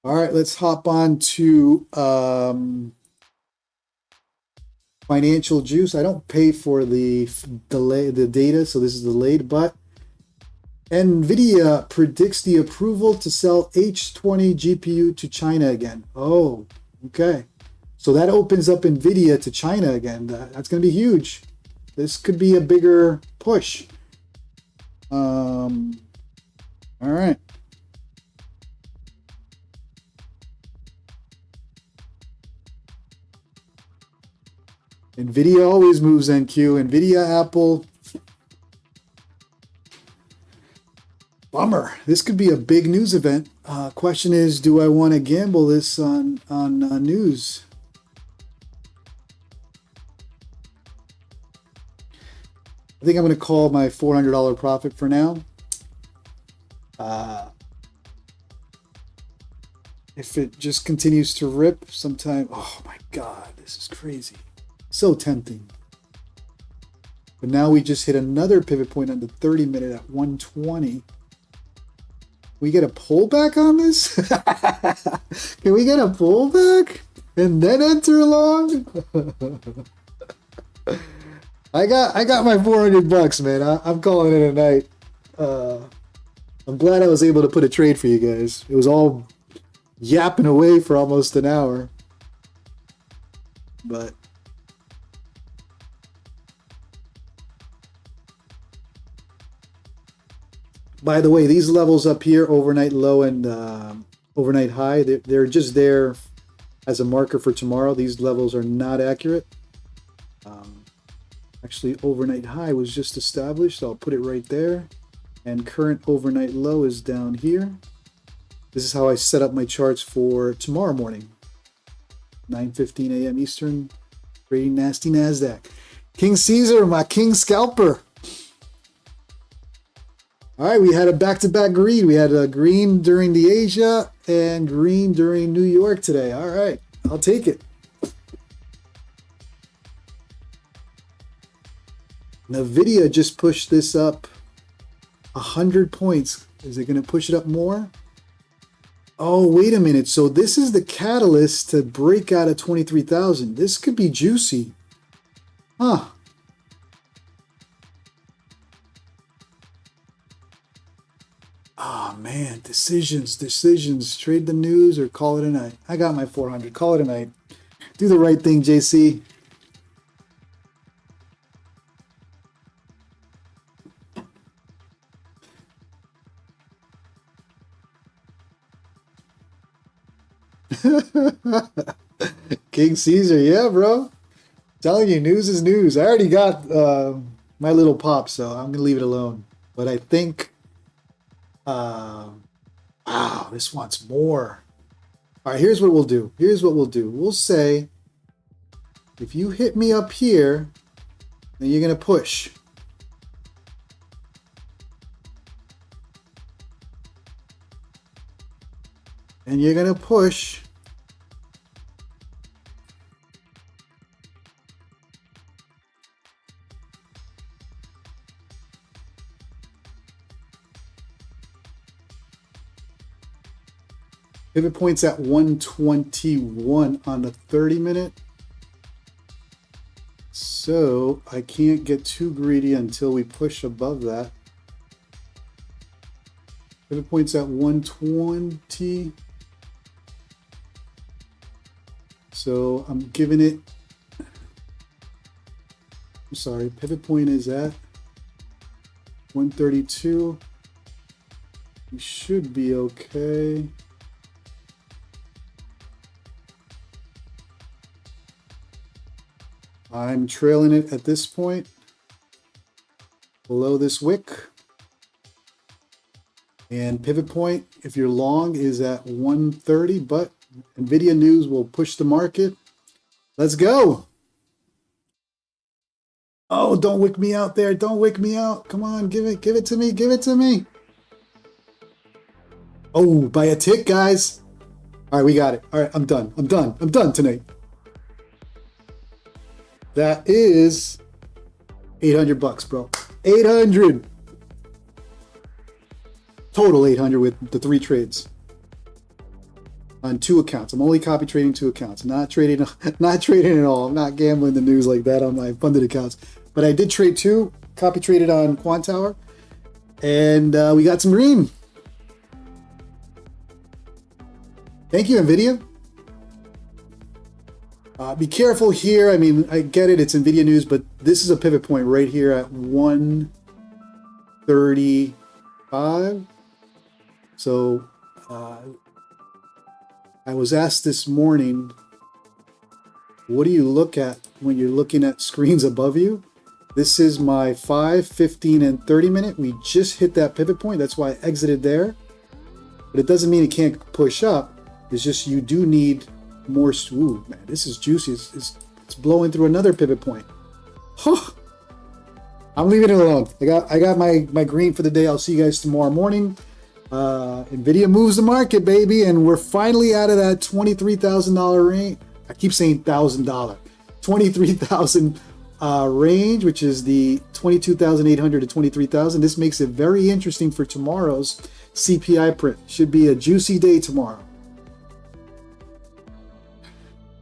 S1: All right, let's hop on to Financial Juice. I don't pay for the data, so this is delayed, but Nvidia predicts the approval to sell H20 GPU to China again. Oh, okay. So that opens up Nvidia to China again. That's going to be huge. This could be a bigger push. All right. Nvidia always moves NQ. Nvidia, Apple. Bummer. This could be a big news event. Question is, do I want to gamble this on news? I think I'm going to call my $400 profit for now. If it just continues to rip sometime, oh my God, this is crazy. So tempting. But now we just hit another pivot point on the 30-minute at 120. We get a pullback on this? Can we get a pullback and then enter long? I got my 400 bucks, man. I'm calling it a night. I'm glad I was able to put a trade for you guys. It was all yapping away for almost an hour. But by the way, these levels up here, overnight low and overnight high, they're just there as a marker for tomorrow. These levels are not accurate. Actually, overnight high was just established. I'll put it right there. And current overnight low is down here. This is how I set up my charts for tomorrow morning. 9:15 a.m. Eastern, trading nasty NASDAQ. King Caesar, my King Scalper. All right, we had a back-to-back green. We had a green during the Asia and green during New York today. All right, I'll take it. Nvidia just pushed this up 100 points. Is it going to push it up more? Oh, wait a minute. So this is the catalyst to break out of 23,000. This could be juicy. Huh. Oh man, decisions. Trade the news or call it a night. I got my 400. Call it a night. Do the right thing, JC. King Caesar, yeah, bro. Telling you, news is news. I already got my little pop, so I'm gonna leave it alone. But I think, wow, this wants more. All right, here's what we'll do. We'll say, if you hit me up here, then you're gonna push. And you're gonna push. Pivot point's at 121 on the 30-minute. So I can't get too greedy until we push above that. Pivot point's at 120. So I'm giving it, I'm sorry, pivot point is at 132. We should be okay. I'm trailing it at this point, below this wick. And pivot point, if you're long, is at 130, but Nvidia news will push the market. Let's go. Oh, don't wick me out there. Don't wick me out. Come on, give it to me. Give it to me. Oh, by a tick, guys. All right, we got it. All right, I'm done. I'm done tonight. That is 800 bucks, bro. 800. Total 800 with the 3 trades. On 2 accounts. I'm only copy trading 2 accounts. Not trading at all. I'm not gambling the news like that on my funded accounts. But I did trade 2. Copy traded on Quant Tower. And we got some green. Thank you, Nvidia. Be careful here. I mean, I get it. It's Nvidia news, but this is a pivot point right here at 135. So I was asked this morning, what do you look at when you're looking at screens above you? This is my 5, 15, and 30-minute. We just hit that pivot point. That's why I exited there. But it doesn't mean it can't push up. It's just you do need more. Ooh, man, this is juicy. It's blowing through another pivot point. Huh. I'm leaving it alone. I got my green for the day. I'll see you guys tomorrow morning. Nvidia moves the market, baby, and we're finally out of that $23,000 range. I keep saying $1,000, $23,000 range, which is the 22,800 to 23,000. This makes it very interesting for tomorrow's CPI print. Should be a juicy day tomorrow.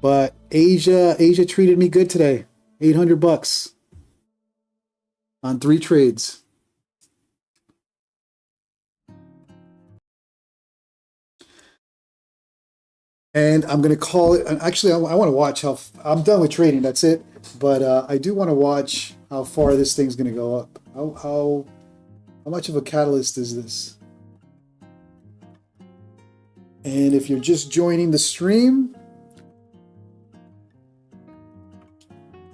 S1: But Asia treated me good today. 800 bucks on 3 trades. And I'm going to call it. Actually, I want to watch how I'm done with trading. That's it. But I do want to watch how far this thing's going to go up. How much of a catalyst is this? And if you're just joining the stream,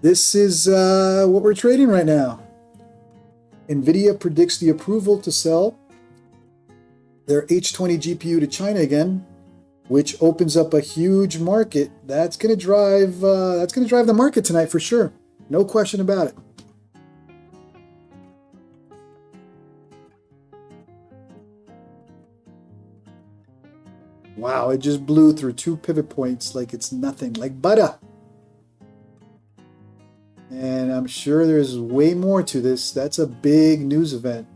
S1: this is what we're trading right now. Nvidia predicts the approval to sell their H20 GPU to China again, which opens up a huge market. That's going to drive the market tonight for sure. No question about it. Wow, it just blew through 2 pivot points like it's nothing, like butter. And I'm sure there's way more to this. That's a big news event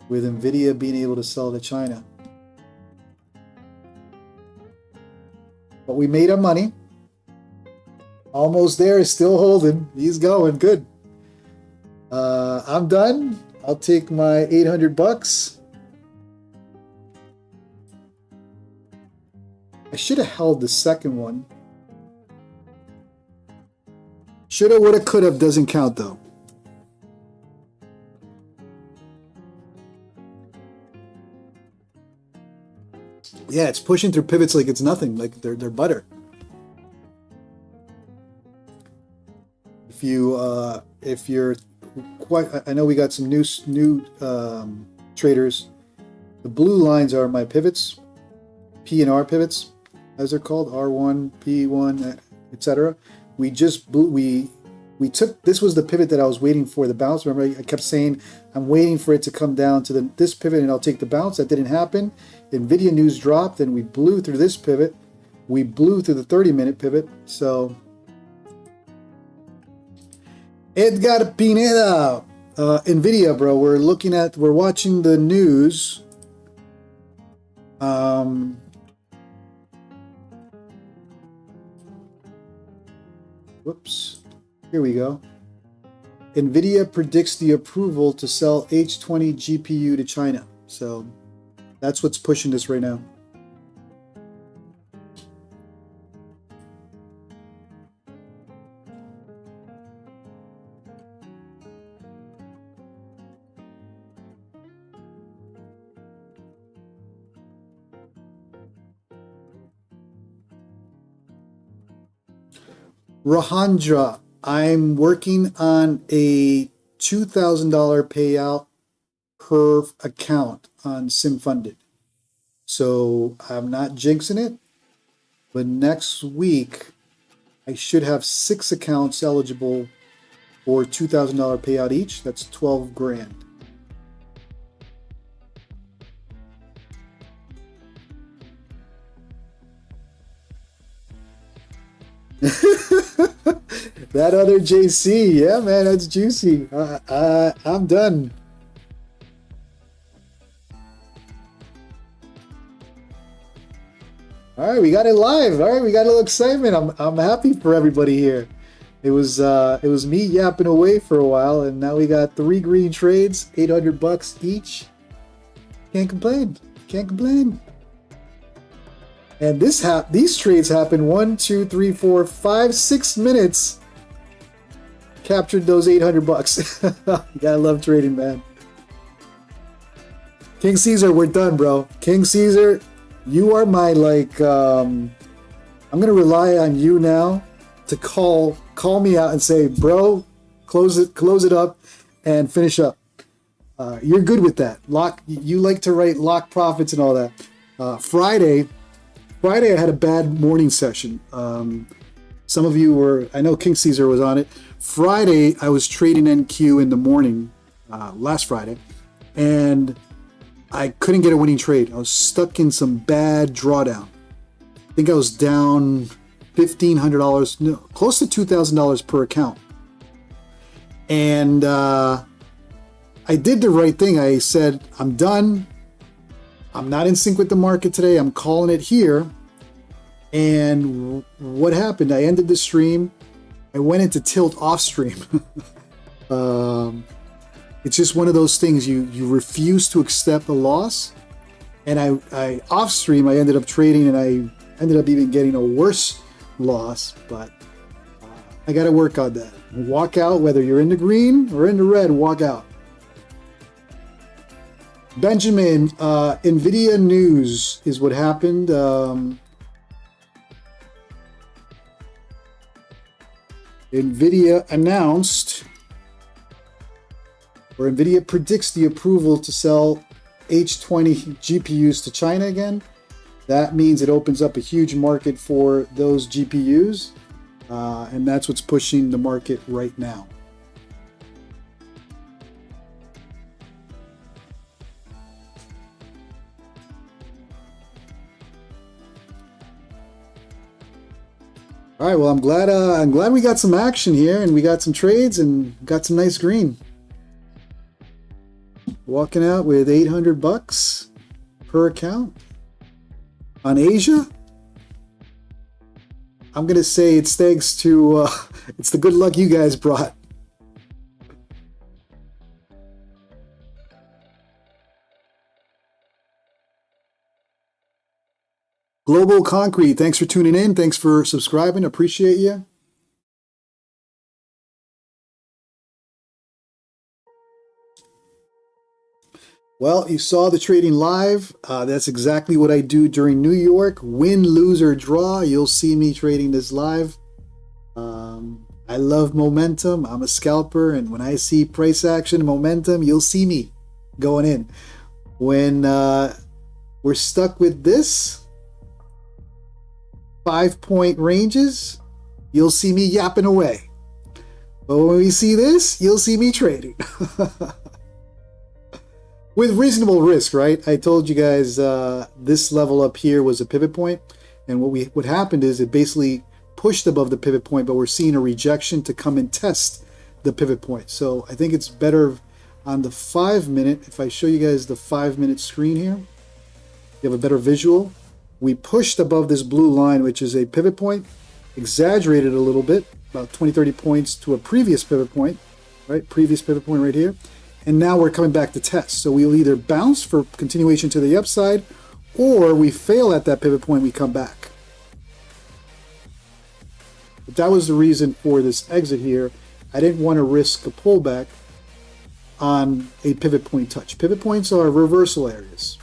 S1: with Nvidia being able to sell to China. But we made our money. Almost there, is still holding. He's going good. I'm done. I'll take my 800 bucks I should have held the second one. Shoulda, woulda, coulda doesn't count though. Yeah, it's pushing through pivots like it's nothing, like they're butter. If you're quite, I know we got some new traders. The blue lines are my pivots, P and R pivots, as they're called, R1, P1, etc. We took, this was the pivot that I was waiting for, the bounce. Remember, I kept saying I'm waiting for it to come down to this pivot and I'll take the bounce. That didn't happen. Nvidia news dropped and we blew through this pivot. We blew through the 30-minute pivot. So Edgar Pineda, Nvidia, bro. We're watching the news. Whoops. Here we go. Nvidia predicts the approval to sell H20 GPU to China. So that's what's pushing this right now. Rahandra, I'm working on a $2,000 payout per account on SimFunded. So I'm not jinxing it, but next week I should have 6 accounts eligible for $2,000 payout each. That's 12 grand. That other JC, yeah, man, that's juicy. I'm done. All right, we got it live. All right, we got a little excitement. I'm happy for everybody here. It was me yapping away for a while, and now we got 3 green trades, $800 each. Can't complain. Can't complain. And these trades happened 1, 2, 3, 4, 5, 6 minutes. Captured those $800. You gotta love trading, man. King Caesar, we're done, bro. King Caesar, you are my I'm gonna rely on you now to call me out and say, bro, close it up and finish up. You're good with that. You like to write lock profits and all that. Friday I had a bad morning session. Some of you were, I know King Caesar was on it. Friday, I was trading NQ in the morning, last Friday, and I couldn't get a winning trade. I was stuck in some bad drawdown. I think I was down $1,500, no, close to $2,000 per account. And I did the right thing. I said, I'm done. I'm not in sync with the market today. I'm calling it here. And what happened? I ended the stream. I went into tilt off stream. It's just one of those things. You refuse to accept a loss. And I off stream, I ended up trading, and I ended up even getting a worse loss. But I got to work on that. Walk out, whether you're in the green or in the red. Walk out. Benjamin, Nvidia news is what happened. Nvidia announced, or Nvidia predicts the approval to sell H20 GPUs to China again. That means it opens up a huge market for those GPUs, and that's what's pushing the market right now. All right, well, I'm glad we got some action here, and we got some trades and got some nice green. Walking out with $800 per account on Asia. I'm gonna say it's thanks to it's the good luck you guys brought. Global Concrete, thanks for tuning in. Thanks for subscribing. Appreciate you. Well, you saw the trading live. That's exactly what I do during New York. Win, lose, or draw. You'll see me trading this live. I love momentum. I'm a scalper, and when I see price action, momentum, you'll see me going in. When we're stuck with this 5-point ranges, you'll see me yapping away. But when we see this, you'll see me trading. With reasonable risk, right? I told you guys this level up here was a pivot point, and what happened is it basically pushed above the pivot point, but we're seeing a rejection to come and test the pivot point. So I think it's better on the 5-minute. If I show you guys the 5-minute screen here, you have a better visual. We pushed above this blue line, which is a pivot point, exaggerated a little bit, about 20-30 points to a previous pivot point, right? Previous pivot point right here. And now we're coming back to test. So we'll either bounce for continuation to the upside, or we fail at that pivot point, we come back. But that was the reason for this exit here. I didn't want to risk a pullback on a pivot point touch. Pivot points are reversal areas.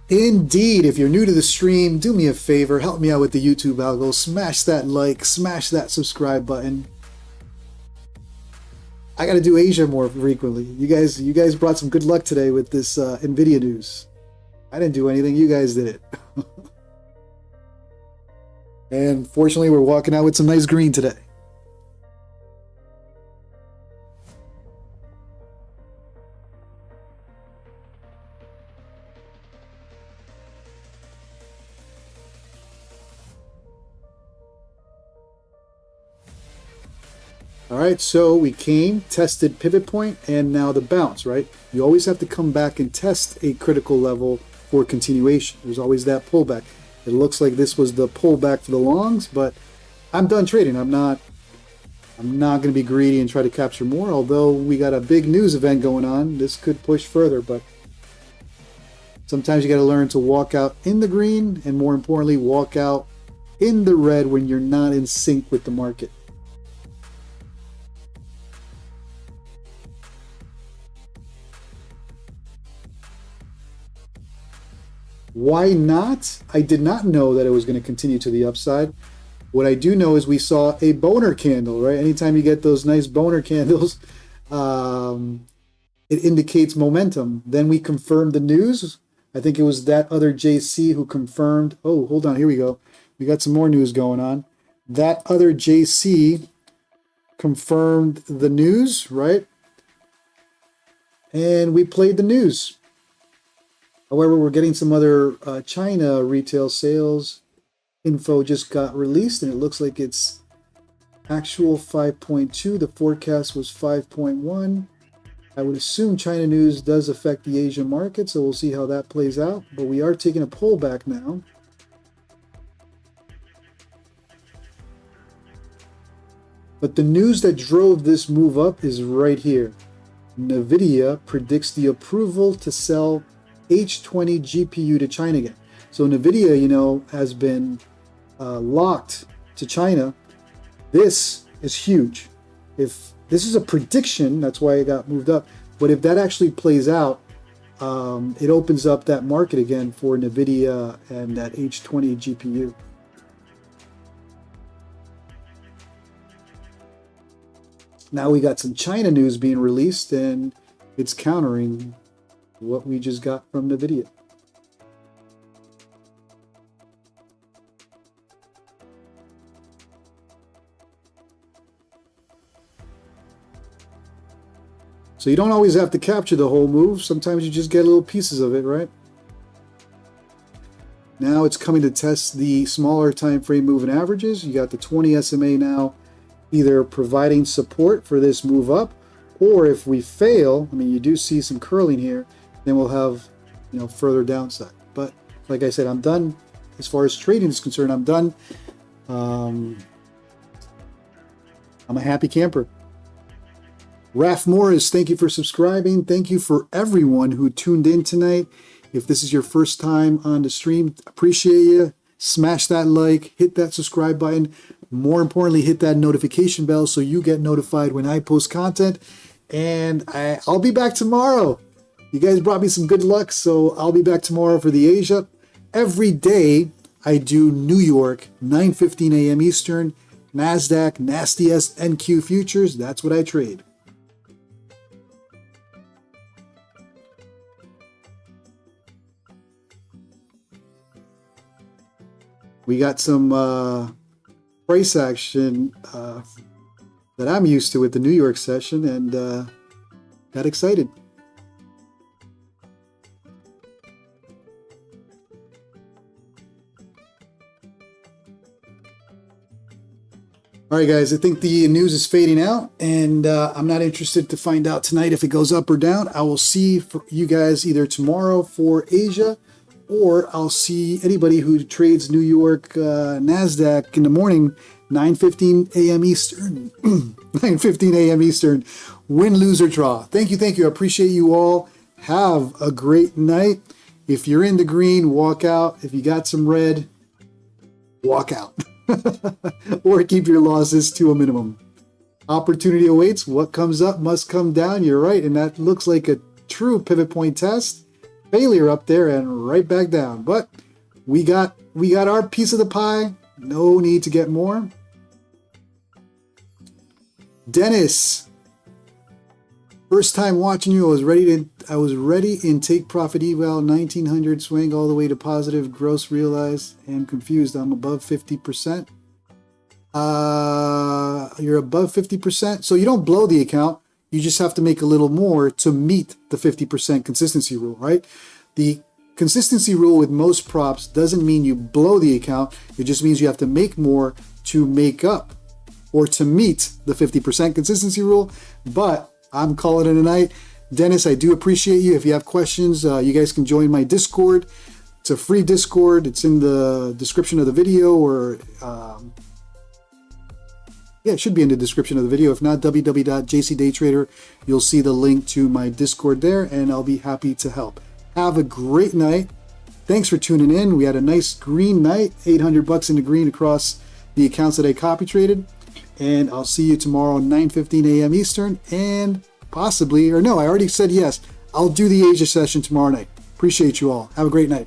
S1: Indeed, if you're new to the stream, do me a favor, help me out with the YouTube algo, smash that like, smash that subscribe button. I got to do Asia more frequently. You guys brought some good luck today with this Nvidia news. I didn't do anything, you guys did it. And fortunately, we're walking out with some nice green today. All right, so we came, tested pivot point, and now the bounce, right? You always have to come back and test a critical level for continuation. There's always that pullback. It looks like this was the pullback for the longs, but I'm done trading. I'm not going to be greedy and try to capture more, although we got a big news event going on. This could push further, but sometimes you got to learn to walk out in the green, and more importantly, walk out in the red when you're not in sync with the market. Why not? I did not know that it was going to continue to the upside. What I do know is we saw a boner candle, right? Anytime you get those nice boner candles, it indicates momentum. Then we confirmed the news. I think it was that other JC who confirmed. Oh, hold on. Here we go. We got some more news going on. That other JC confirmed the news, right? And we played the news. However, we're getting some other China retail sales info just got released, and it looks like it's actual 5.2. The forecast was 5.1. I would assume China news does affect the Asian market, so we'll see how that plays out. But we are taking a pullback now. But the news that drove this move up is right here. Nvidia predicts the approval to sell H20 GPU to China again. So Nvidia, you know, has been locked to China. This is huge. If this is a prediction, that's why it got moved up. But if that actually plays out, it opens up that market again for Nvidia and that H20 GPU. Now we got some China news being released, and it's countering what we just got from Nvidia. So you don't always have to capture the whole move. Sometimes you just get little pieces of it, right? Now it's coming to test the smaller time frame moving averages. You got the 20 SMA now either providing support for this move up, or if we fail, I mean, you do see some curling here, then we'll have, you know, further downside. But like I said, I'm done as far as trading is concerned. I'm done. I'm a happy camper. Raf Morris, thank you for subscribing. Thank you for everyone who tuned in tonight. If this is your first time on the stream, appreciate you. Smash that like, hit that subscribe button. More importantly, hit that notification bell so you get notified when I post content. And I'll be back tomorrow. You guys brought me some good luck, so I'll be back tomorrow for the Asia. Every day I do New York, 9:15 a.m. Eastern, NASDAQ, NQ Futures. That's what I trade. We got some price action that I'm used to with the New York session, and got excited. All right, guys, I think the news is fading out, and I'm not interested to find out tonight if it goes up or down. I will see for you guys either tomorrow for Asia, or I'll see anybody who trades New York NASDAQ in the morning, 9:15 a.m. Eastern. 9:15 a.m. Eastern. Win, lose, or draw. Thank you, thank you. I appreciate you all. Have a great night. If you're in the green, walk out. If you got some red, walk out. Or keep your losses to a minimum. Opportunity awaits. What comes up must come down. You're right, and that looks like a true pivot point test. Failure up there and right back down. But we got our piece of the pie. No need to get more. Dennis, first time watching you. I was ready in take profit eval 1900 swing all the way to positive gross realized. I'm confused. I'm above 50%. You're above 50%, so you don't blow the account. You just have to make a little more to meet the 50% consistency rule, right? The consistency rule with most props doesn't mean you blow the account. It just means you have to make more to make up or to meet the 50% consistency rule. But I'm calling it a night. Dennis, I do appreciate you. If you have questions, you guys can join my Discord. It's a free Discord. It's in the description of the video, or yeah, it should be in the description of the video. If not, www.jcdaytrader. You'll see the link to my Discord there, and I'll be happy to help. Have a great night. Thanks for tuning in. We had a nice green night, $800 in the green across the accounts that I copy traded. And I'll see you tomorrow, 9:15 a.m. Eastern, and possibly, or no, I already said yes. I'll do the Asia session tomorrow night. Appreciate you all. Have a great night.